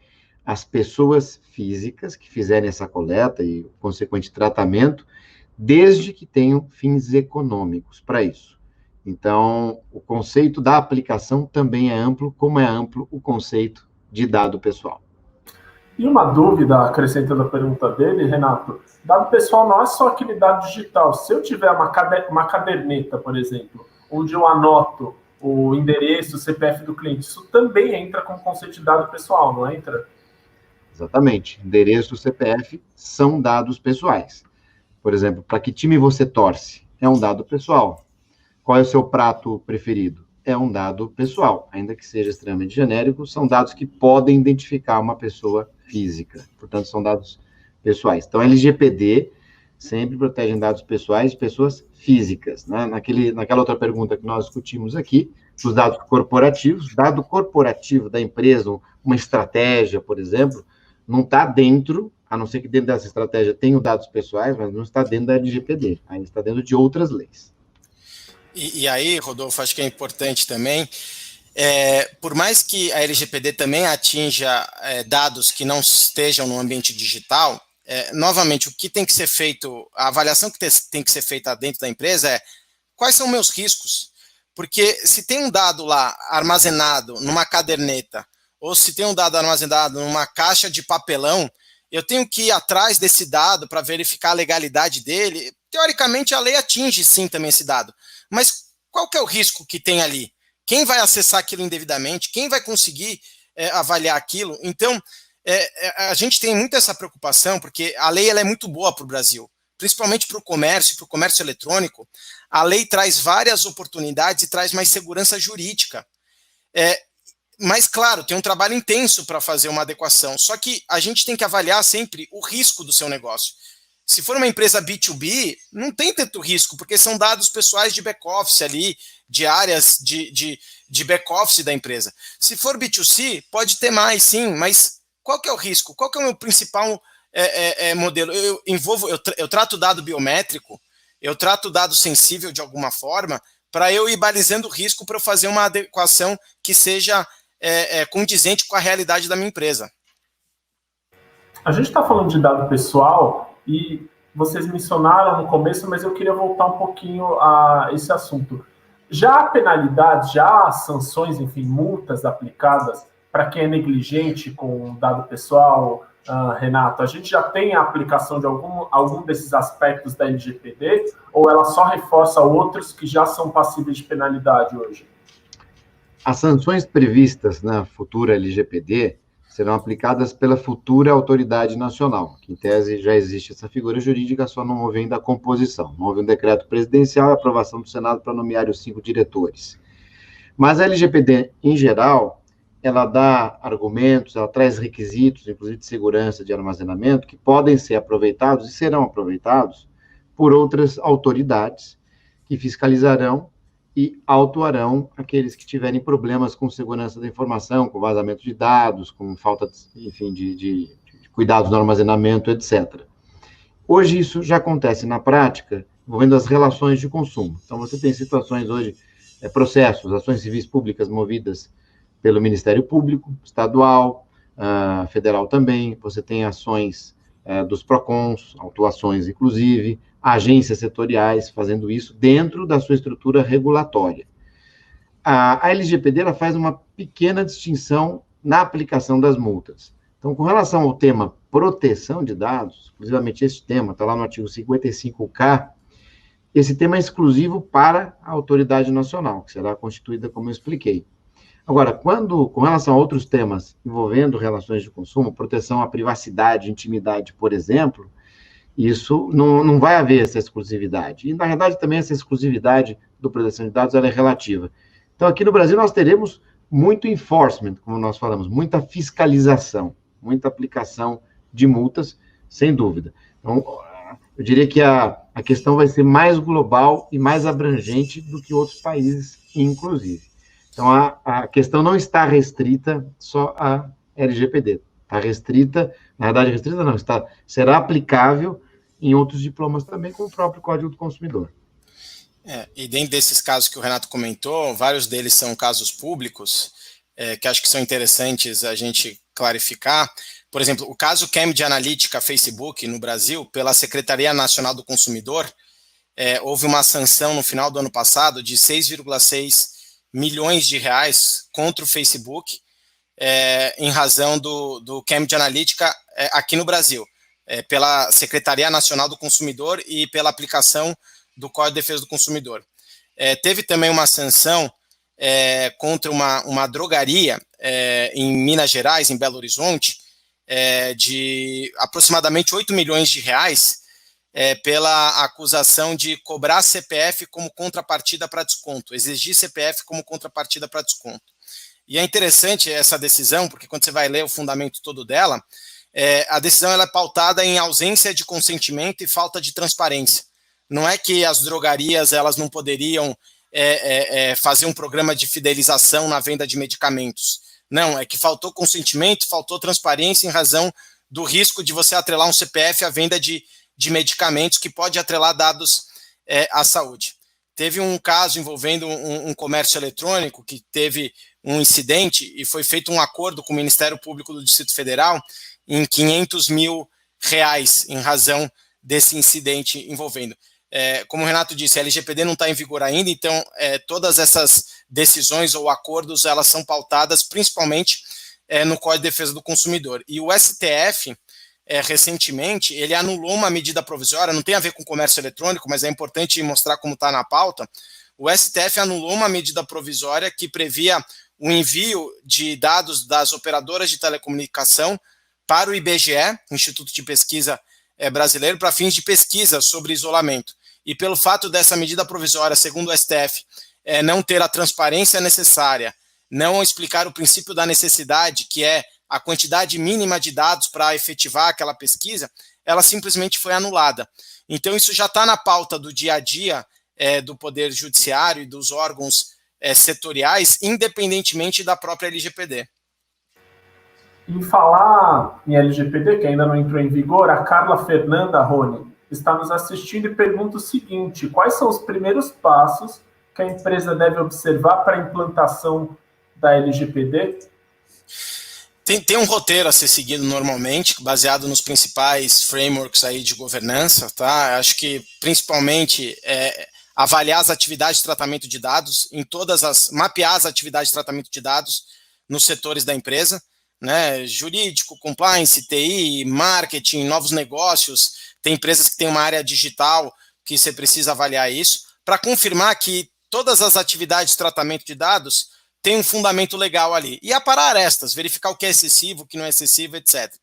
as pessoas físicas que fizerem essa coleta e o consequente tratamento, desde que tenham fins econômicos para isso. Então, o conceito da aplicação também é amplo, como é amplo o conceito de dado pessoal. E uma dúvida, acrescentando a pergunta dele, Renato, dado pessoal não é só aquele dado digital. Se eu tiver uma caderneta, por exemplo, onde eu anoto o endereço, o CPF do cliente, isso também entra como conceito de dado pessoal, não entra? Exatamente. Endereço e CPF são dados pessoais. Por exemplo, para que time você torce? É um dado pessoal. Qual é o seu prato preferido? É um dado pessoal. Ainda que seja extremamente genérico, são dados que podem identificar uma pessoa física. Portanto, são dados pessoais. Então, a LGPD sempre protege dados pessoais de pessoas físicas, né? Naquela outra pergunta que nós discutimos aqui, os dados corporativos, dado corporativo da empresa, uma estratégia, por exemplo, não está dentro a não ser que dentro dessa estratégia tenham dados pessoais, mas não está dentro da LGPD, ainda está dentro de outras leis. E aí, Rodolfo, acho que é importante também, por mais que a LGPD também atinja dados que não estejam no ambiente digital, novamente, o que tem que ser feito, a avaliação que tem que ser feita dentro da empresa é quais são meus riscos? Porque se tem um dado lá armazenado numa caderneta, ou se tem um dado armazenado numa caixa de papelão, eu tenho que ir atrás desse dado para verificar a legalidade dele. Teoricamente, a lei atinge sim também esse dado. Mas qual que é o risco que tem ali? Quem vai acessar aquilo indevidamente? Quem vai conseguir avaliar aquilo? Então, a gente tem muito essa preocupação, porque a lei ela é muito boa para o Brasil, principalmente para o comércio eletrônico. A lei traz várias oportunidades e traz mais segurança jurídica. Mas, claro, tem um trabalho intenso para fazer uma adequação. Só que a gente tem que avaliar sempre o risco do seu negócio. Se for uma empresa B2B, não tem tanto risco, porque são dados pessoais de back-office ali, de áreas de back-office da empresa. Se for B2C, pode ter mais, sim, mas qual que é o risco? Qual que é o meu principal modelo? Eu trato dado biométrico, eu trato dado sensível de alguma forma, para eu ir balizando o risco para eu fazer uma adequação que seja condizente com a realidade da minha empresa. A gente está falando de dado pessoal e vocês mencionaram no começo, mas eu queria voltar um pouquinho a esse assunto. Já há penalidades, já há sanções, enfim, multas aplicadas para quem é negligente com dado pessoal, Renato? A gente já tem a aplicação de algum desses aspectos da LGPD ou ela só reforça outros que já são passíveis de penalidade hoje? As sanções previstas na futura LGPD serão aplicadas pela futura autoridade nacional, que em tese já existe essa figura jurídica, só não houve ainda a composição. Não houve um decreto presidencial e aprovação do Senado para nomear os 5 diretores. Mas a LGPD, em geral, ela dá argumentos, ela traz requisitos, inclusive de segurança de armazenamento, que podem ser aproveitados e serão aproveitados por outras autoridades que fiscalizarão e autuarão aqueles que tiverem problemas com segurança da informação, com vazamento de dados, com falta, enfim, de cuidados no armazenamento, etc. Hoje isso já acontece na prática, envolvendo as relações de consumo. Então você tem situações hoje, processos, ações civis públicas movidas pelo Ministério Público, estadual, federal também, você tem ações dos PROCONs, autuações inclusive, agências setoriais fazendo isso dentro da sua estrutura regulatória. A LGPD ela faz uma pequena distinção na aplicação das multas. Então, com relação ao tema proteção de dados, exclusivamente esse tema, está lá no artigo 55K, esse tema é exclusivo para a autoridade nacional, que será constituída, como eu expliquei. Agora, com relação a outros temas envolvendo relações de consumo, proteção à privacidade, intimidade, por exemplo, isso não vai haver essa exclusividade. E, na verdade, também essa exclusividade do proteção de dados ela é relativa. Então, aqui no Brasil, nós teremos muito enforcement, como nós falamos, muita fiscalização, muita aplicação de multas, sem dúvida. Então, eu diria que a questão vai ser mais global e mais abrangente do que outros países, inclusive. Então, a questão não está restrita só à LGPD. Está restrita, na verdade, restrita não, será aplicável em outros diplomas também, com o próprio Código do Consumidor. E dentro desses casos que o Renato comentou, vários deles são casos públicos, que acho que são interessantes a gente clarificar. Por exemplo, o caso Cambridge Analytica Facebook no Brasil, pela Secretaria Nacional do Consumidor, houve uma sanção no final do ano passado de 6,6 milhões de reais contra o Facebook, em razão do Cambridge Analytica aqui no Brasil, pela Secretaria Nacional do Consumidor e pela aplicação do Código de Defesa do Consumidor. Teve também uma sanção contra uma drogaria em Minas Gerais, em Belo Horizonte, de aproximadamente 8 milhões de reais, pela acusação de cobrar CPF como contrapartida para desconto, exigir CPF como contrapartida para desconto. E é interessante essa decisão, porque quando você vai ler o fundamento todo dela, a decisão ela é pautada em ausência de consentimento e falta de transparência. Não é que as drogarias elas não poderiam fazer um programa de fidelização na venda de medicamentos. Não, é que faltou consentimento, faltou transparência em razão do risco de você atrelar um CPF à venda de medicamentos, que pode atrelar dados à saúde. Teve um caso envolvendo um comércio eletrônico que teve um incidente e foi feito um acordo com o Ministério Público do Distrito Federal em R$500 mil em razão desse incidente envolvendo. Como o Renato disse, a LGPD não está em vigor ainda, então todas essas decisões ou acordos, elas são pautadas principalmente no Código de Defesa do Consumidor. E o STF, recentemente, ele anulou uma medida provisória, não tem a ver com comércio eletrônico, mas é importante mostrar como está na pauta. O STF anulou uma medida provisória que previa o envio de dados das operadoras de telecomunicação para o IBGE, Instituto de Pesquisa Brasileiro, para fins de pesquisa sobre isolamento. E pelo fato dessa medida provisória, segundo o STF, não ter a transparência necessária, não explicar o princípio da necessidade, que é a quantidade mínima de dados para efetivar aquela pesquisa, ela simplesmente foi anulada. Então, isso já está na pauta do dia a dia do Poder Judiciário e dos órgãos setoriais, independentemente da própria LGPD. Em falar em LGPD, que ainda não entrou em vigor, a Carla Fernanda Rony está nos assistindo e pergunta o seguinte: quais são os primeiros passos que a empresa deve observar para a implantação da LGPD? Tem um roteiro a ser seguido normalmente, baseado nos principais frameworks aí de governança, tá? Acho que principalmente avaliar as atividades de tratamento de dados, mapear as atividades de tratamento de dados nos setores da empresa, né? Jurídico, compliance, TI, marketing, novos negócios. Tem empresas que têm uma área digital que você precisa avaliar isso, para confirmar que todas as atividades de tratamento de dados tem um fundamento legal ali. E aparar arestas, verificar o que é excessivo, o que não é excessivo, etc.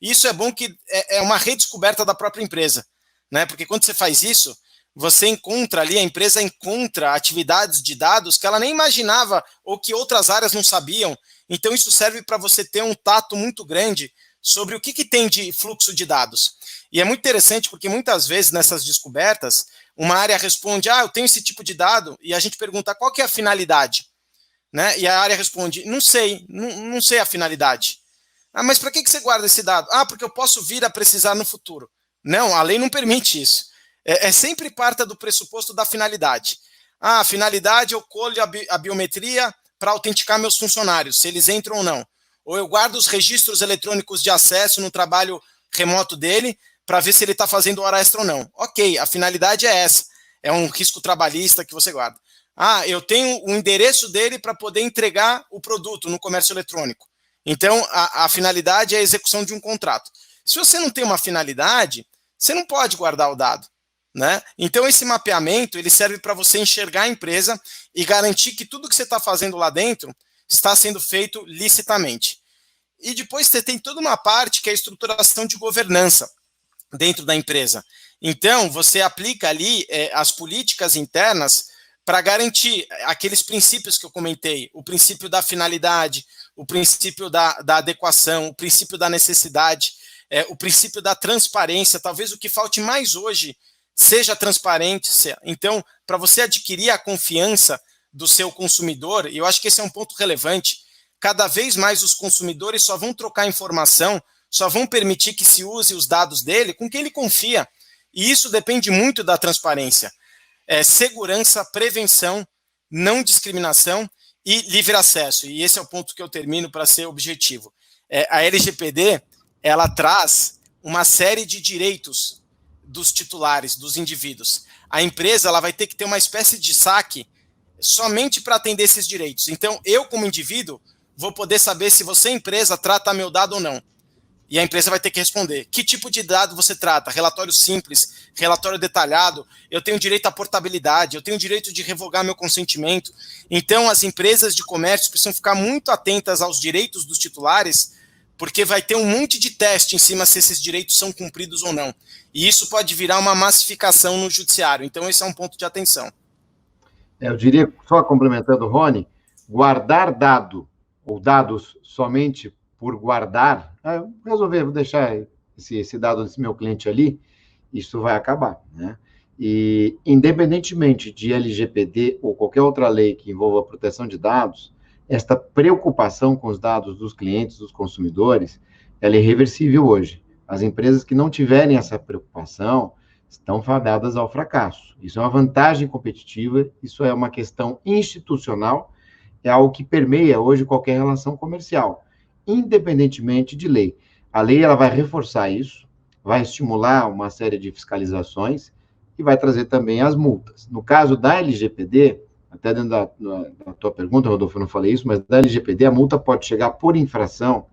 E isso é bom, que é uma redescoberta da própria empresa, né? Porque quando você faz isso, você encontra ali, a empresa encontra atividades de dados que ela nem imaginava ou que outras áreas não sabiam. Então isso serve para você ter um tato muito grande sobre o que tem de fluxo de dados. E é muito interessante porque muitas vezes nessas descobertas, uma área responde, eu tenho esse tipo de dado, e a gente pergunta qual que é a finalidade. Né? E a área responde, não sei a finalidade. Mas para que você guarda esse dado? Porque eu posso vir a precisar no futuro. Não, a lei não permite isso. Sempre parta do pressuposto da finalidade. A finalidade, eu colho a biometria para autenticar meus funcionários, se eles entram ou não. Ou eu guardo os registros eletrônicos de acesso no trabalho remoto dele para ver se ele está fazendo hora extra ou não. Ok, a finalidade é essa. É um risco trabalhista que você guarda. Eu tenho o endereço dele para poder entregar o produto no comércio eletrônico. Então, a finalidade é a execução de um contrato. Se você não tem uma finalidade, você não pode guardar o dado, né? Então, esse mapeamento ele serve para você enxergar a empresa e garantir que tudo que você está fazendo lá dentro está sendo feito licitamente. E depois você tem toda uma parte que é a estruturação de governança dentro da empresa. Então, você aplica ali as políticas internas para garantir aqueles princípios que eu comentei, o princípio da finalidade, o princípio da adequação, o princípio da necessidade, o princípio da transparência. Talvez o que falte mais hoje seja a transparência. Então, para você adquirir a confiança do seu consumidor, e eu acho que esse é um ponto relevante, cada vez mais os consumidores só vão trocar informação, só vão permitir que se use os dados dele com quem ele confia. E isso depende muito da transparência. Segurança, prevenção, não discriminação e livre acesso. E esse é o ponto que eu termino para ser objetivo. A LGPD, ela traz uma série de direitos dos titulares, dos indivíduos. A empresa ela vai ter que ter uma espécie de saque somente para atender esses direitos. Então, eu, como indivíduo, vou poder saber se você, empresa, trata meu dado ou não. E a empresa vai ter que responder. Que tipo de dado você trata? Relatório simples, relatório detalhado, eu tenho direito à portabilidade, eu tenho direito de revogar meu consentimento. Então, as empresas de comércio precisam ficar muito atentas aos direitos dos titulares, porque vai ter um monte de teste em cima se esses direitos são cumpridos ou não. E isso pode virar uma massificação no judiciário. Então, esse é um ponto de atenção. Eu diria, só complementando, Rony, guardar dado ou dados somente por guardar, vou deixar esse dado desse meu cliente ali, isso vai acabar, né? E, independentemente de LGPD ou qualquer outra lei que envolva a proteção de dados, esta preocupação com os dados dos clientes, dos consumidores, ela é irreversível hoje. As empresas que não tiverem essa preocupação estão fadadas ao fracasso. Isso é uma vantagem competitiva, isso é uma questão institucional, é algo que permeia hoje qualquer relação comercial, independentemente de lei. A lei ela vai reforçar isso, vai estimular uma série de fiscalizações e vai trazer também as multas. No caso da LGPD, até dentro da tua pergunta, Rodolfo, eu não falei isso, mas da LGPD a multa pode chegar por infração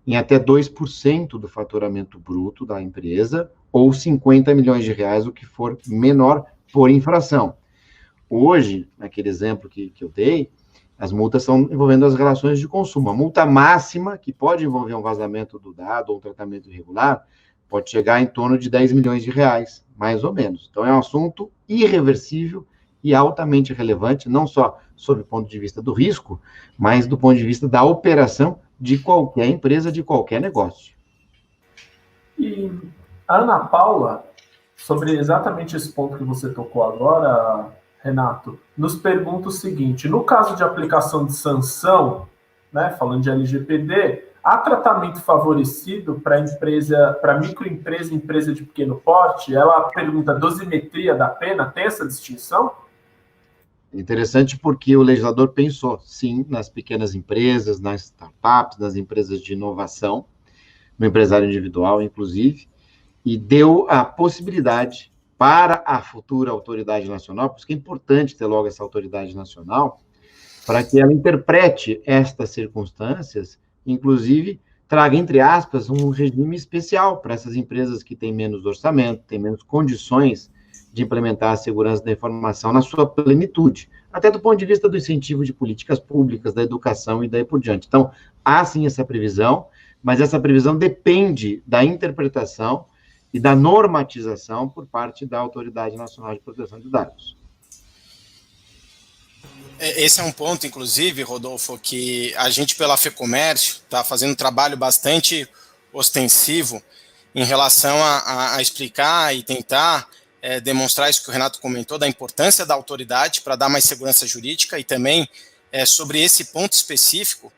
em até 2% do faturamento bruto da empresa, ou 50 milhões de reais, o que for menor por infração. Hoje, naquele exemplo que eu dei, as multas estão envolvendo as relações de consumo. A multa máxima, que pode envolver um vazamento do dado ou um tratamento irregular, pode chegar em torno de 10 milhões de reais, mais ou menos. Então, é um assunto irreversível e altamente relevante, não só sob o ponto de vista do risco, mas do ponto de vista da operação de qualquer empresa, de qualquer negócio. E a Ana Paula, sobre exatamente esse ponto que você tocou agora, Renato, nos pergunta o seguinte: no caso de aplicação de sanção, né, falando de LGPD, há tratamento favorecido para empresa, para microempresa e empresa de pequeno porte? Ela pergunta: dosimetria da pena, tem essa distinção? Interessante porque o legislador pensou, sim, nas pequenas empresas, nas startups, nas empresas de inovação, no empresário individual, inclusive, e deu a possibilidade para a futura autoridade nacional, por isso que é importante ter logo essa autoridade nacional, para que ela interprete estas circunstâncias, inclusive traga, entre aspas, um regime especial para essas empresas que têm menos orçamento, têm menos condições de implementar a segurança da informação na sua plenitude, até do ponto de vista do incentivo de políticas públicas, da educação e daí por diante. Então, há sim essa previsão, mas essa previsão depende da interpretação e da normatização por parte da Autoridade Nacional de Proteção de Dados. Esse é um ponto, inclusive, Rodolfo, que a gente, pela FEComércio, está fazendo um trabalho bastante ostensivo em relação a explicar e tentar demonstrar isso que o Renato comentou, da importância da autoridade para dar mais segurança jurídica e também sobre esse ponto específico,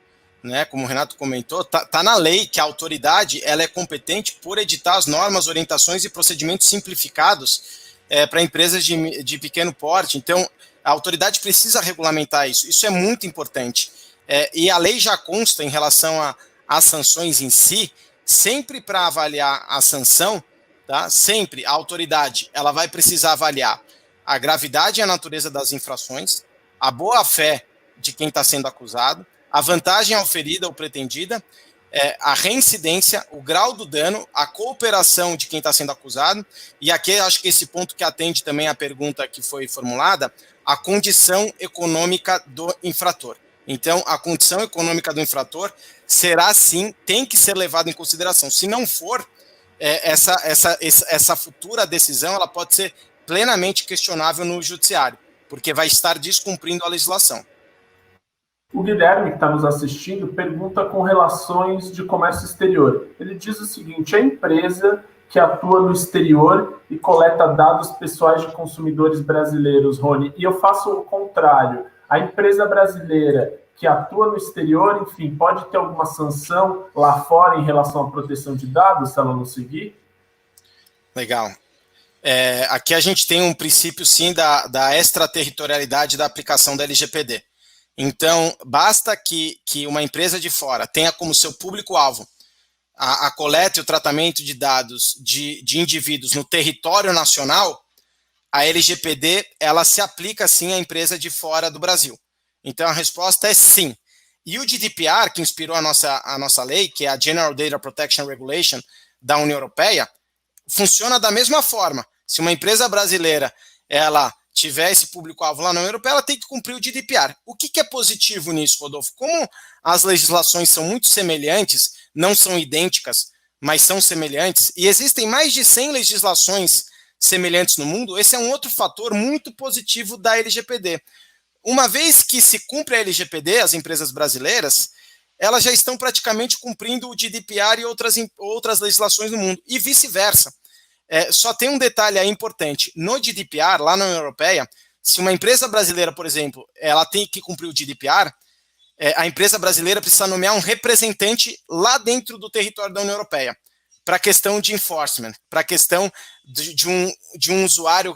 né, como o Renato comentou, tá na lei que a autoridade ela é competente por editar as normas, orientações e procedimentos simplificados para empresas de pequeno porte. Então, a autoridade precisa regulamentar isso. Isso é muito importante. E a lei já consta em relação às sanções em si, sempre para avaliar a sanção, tá? Sempre a autoridade ela vai precisar avaliar a gravidade e a natureza das infrações, a boa-fé de quem está sendo acusado, a vantagem oferida ou pretendida, a reincidência, o grau do dano, a cooperação de quem está sendo acusado, e aqui acho que esse ponto que atende também a pergunta que foi formulada, a condição econômica do infrator. Então, a condição econômica do infrator será, sim, tem que ser levada em consideração. Se não for, essa futura decisão ela pode ser plenamente questionável no judiciário, porque vai estar descumprindo a legislação. O Guilherme, que está nos assistindo, pergunta com relações de comércio exterior. Ele diz o seguinte: a empresa que atua no exterior e coleta dados pessoais de consumidores brasileiros, Rony, e eu faço o contrário, a empresa brasileira que atua no exterior, enfim, pode ter alguma sanção lá fora em relação à proteção de dados, se ela não seguir? Legal. Aqui a gente tem um princípio, sim, da extraterritorialidade da aplicação da LGPD. Então, basta que uma empresa de fora tenha como seu público-alvo a coleta e o tratamento de dados de indivíduos no território nacional, a LGPD ela se aplica, sim, à empresa de fora do Brasil. Então, a resposta é sim. E o GDPR, que inspirou a nossa lei, que é a General Data Protection Regulation da União Europeia, funciona da mesma forma. Se uma empresa brasileira ela tiver esse público-alvo lá na União Europeia, ela tem que cumprir o GDPR. O que é positivo nisso, Rodolfo? Como as legislações são muito semelhantes, não são idênticas, mas são semelhantes, e existem mais de 100 legislações semelhantes no mundo, esse é um outro fator muito positivo da LGPD. Uma vez que se cumpre a LGPD, as empresas brasileiras, elas já estão praticamente cumprindo o GDPR e outras legislações no mundo, e vice-versa. Só tem um detalhe aí importante. No GDPR, lá na União Europeia, se uma empresa brasileira, por exemplo, ela tem que cumprir o GDPR, a empresa brasileira precisa nomear um representante lá dentro do território da União Europeia, para a questão de enforcement, para a questão de um usuário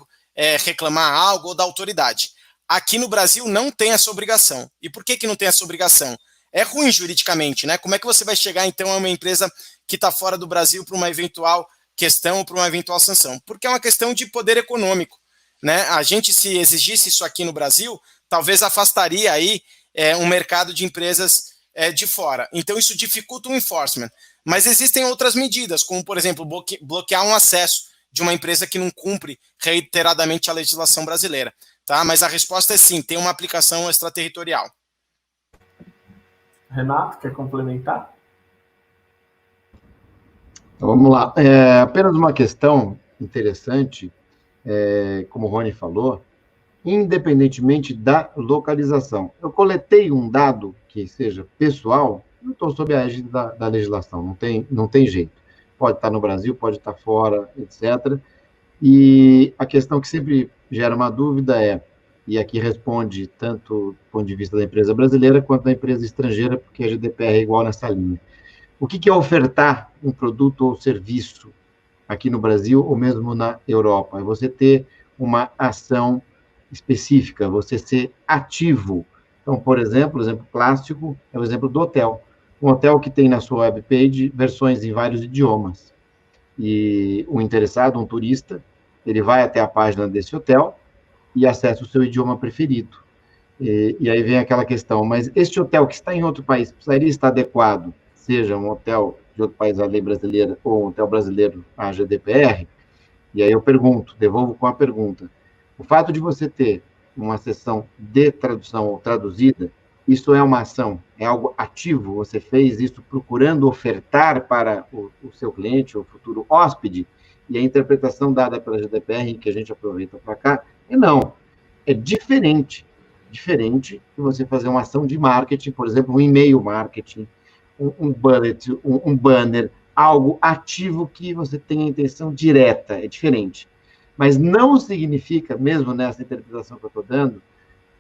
reclamar algo ou da autoridade. Aqui no Brasil não tem essa obrigação. E por que não tem essa obrigação? É ruim juridicamente, né? Como é que você vai chegar, então, a uma empresa que está fora do Brasil para uma eventual questão ou para uma eventual sanção? Porque é uma questão de poder econômico, né? A gente, se exigisse isso aqui no Brasil, talvez afastaria aí um mercado de empresas de fora. Então, isso dificulta o enforcement. Mas existem outras medidas, como, por exemplo, bloquear um acesso de uma empresa que não cumpre reiteradamente a legislação brasileira. Tá? Mas a resposta é sim, tem uma aplicação extraterritorial. Renato, quer complementar? Então, vamos lá. Apenas uma questão interessante, como o Rony falou, independentemente da localização. Eu coletei um dado que seja pessoal, não estou sob a égide da legislação, não tem jeito. Pode estar no Brasil, pode estar fora, etc. E a questão que sempre gera uma dúvida e aqui responde tanto do ponto de vista da empresa brasileira quanto da empresa estrangeira, porque a GDPR é igual nessa linha. O que é ofertar um produto ou serviço aqui no Brasil ou mesmo na Europa? É você ter uma ação específica, você ser ativo. Então, por exemplo, o exemplo clássico é o exemplo do hotel. Um hotel que tem na sua webpage versões em vários idiomas. E o interessado, um turista, ele vai até a página desse hotel e acessa o seu idioma preferido. E aí vem aquela questão, mas este hotel que está em outro país precisaria estar adequado, seja um hotel de outro país à lei brasileira ou um hotel brasileiro à GDPR? E aí eu pergunto, devolvo com a pergunta, o fato de você ter uma sessão de tradução ou traduzida, isso é uma ação, é algo ativo, você fez isso procurando ofertar para o seu cliente, ou futuro hóspede, e a interpretação dada pela GDPR, que a gente aproveita para cá, não, é diferente de você fazer uma ação de marketing, por exemplo, um e-mail marketing, um bullet, um banner, algo ativo que você tenha intenção direta, é diferente. Mas não significa, mesmo nessa interpretação que eu estou dando,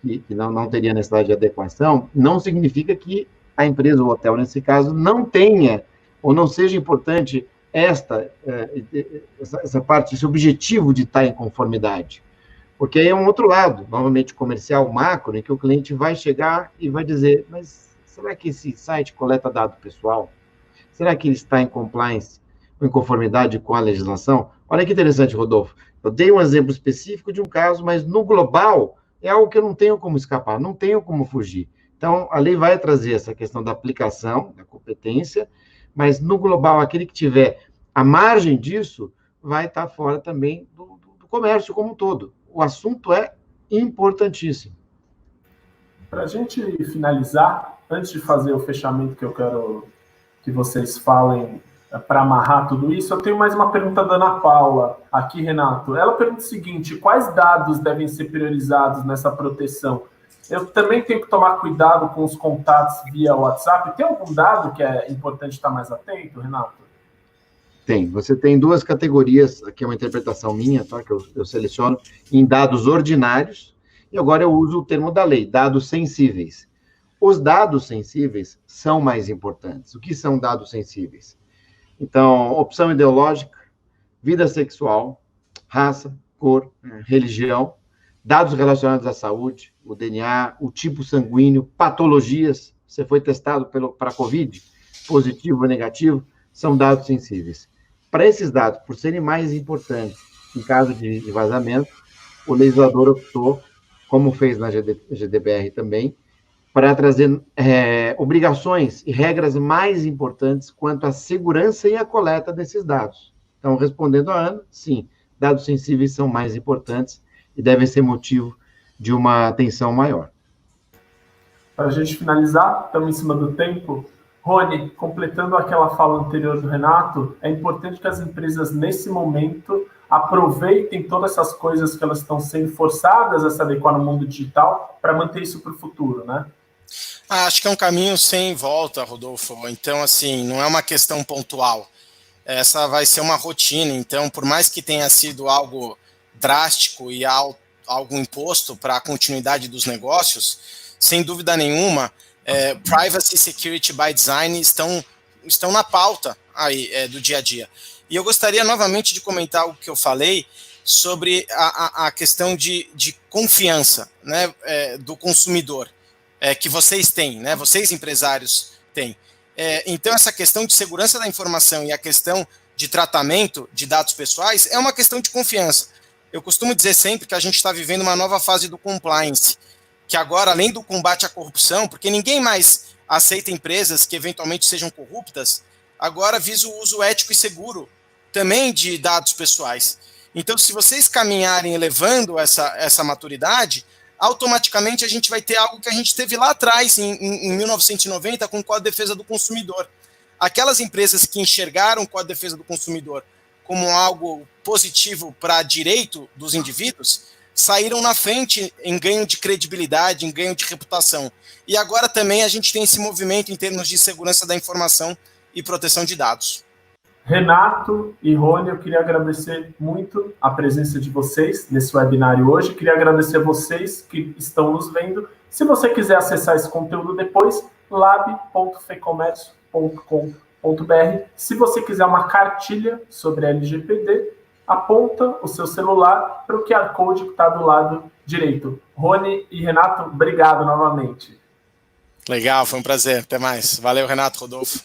que não teria necessidade de adequação, não significa que a empresa, o hotel, nesse caso, não tenha, ou não seja importante essa parte, esse objetivo de estar em conformidade. Porque aí é um outro lado, novamente comercial macro, em que o cliente vai chegar e vai dizer, mas será que esse site coleta dado pessoal? Será que ele está em compliance, em conformidade com a legislação? Olha que interessante, Rodolfo. Eu dei um exemplo específico de um caso, mas no global é algo que eu não tenho como escapar, não tenho como fugir. Então, a lei vai trazer essa questão da aplicação, da competência, mas no global, aquele que tiver a margem disso, vai estar fora também do comércio como um todo. O assunto é importantíssimo. Para a gente finalizar, antes de fazer o fechamento que eu quero que vocês falem para amarrar tudo isso, eu tenho mais uma pergunta da Ana Paula aqui, Renato. Ela pergunta o seguinte, quais dados devem ser priorizados nessa proteção? Eu também tenho que tomar cuidado com os contatos via WhatsApp. Tem algum dado que é importante estar mais atento, Renato? Tem. Você tem duas categorias, aqui é uma interpretação minha, tá? Que eu seleciono em dados ordinários, e agora eu uso o termo da lei, dados sensíveis. Os dados sensíveis são mais importantes. O que são dados sensíveis? Então, opção ideológica, vida sexual, raça, cor, religião, dados relacionados à saúde, o DNA, o tipo sanguíneo, patologias, você foi testado para COVID, positivo ou negativo, são dados sensíveis. Para esses dados, por serem mais importantes em caso de vazamento, o legislador optou, como fez na GDPR também, para trazer obrigações e regras mais importantes quanto à segurança e à coleta desses dados. Então, respondendo a Ana, sim, dados sensíveis são mais importantes e devem ser motivo de uma atenção maior. Para a gente finalizar, estamos em cima do tempo. Rony, completando aquela fala anterior do Renato, é importante que as empresas, nesse momento, aproveitem todas essas coisas que elas estão sendo forçadas a se adequar no mundo digital para manter isso para o futuro, né? Acho que é um caminho sem volta, Rodolfo. Então, assim, não é uma questão pontual. Essa vai ser uma rotina. Então, por mais que tenha sido algo drástico e algo imposto para a continuidade dos negócios, sem dúvida nenhuma, Privacy Security by Design estão na pauta aí, do dia a dia. E eu gostaria novamente de comentar o que eu falei sobre a questão de confiança, né, do consumidor, que vocês têm, né, vocês empresários têm. Então, essa questão de segurança da informação e a questão de tratamento de dados pessoais é uma questão de confiança. Eu costumo dizer sempre que a gente está vivendo uma nova fase do compliance, que agora, além do combate à corrupção, porque ninguém mais aceita empresas que eventualmente sejam corruptas, agora visa o uso ético e seguro também de dados pessoais. Então, se vocês caminharem elevando essa maturidade, automaticamente a gente vai ter algo que a gente teve lá atrás, em 1990, com o Código de Defesa do Consumidor. Aquelas empresas que enxergaram o Código de Defesa do Consumidor como algo positivo para direito dos indivíduos, saíram na frente em ganho de credibilidade, em ganho de reputação. E agora também a gente tem esse movimento em termos de segurança da informação e proteção de dados. Renato e Rony, eu queria agradecer muito a presença de vocês nesse webinário hoje. Queria agradecer a vocês que estão nos vendo. Se você quiser acessar esse conteúdo depois, lab.fecomércio.com.br. Se você quiser uma cartilha sobre LGPD, aponta o seu celular para o QR Code que está do lado direito. Rony e Renato, obrigado novamente. Legal, foi um prazer. Até mais. Valeu, Renato, Rodolfo.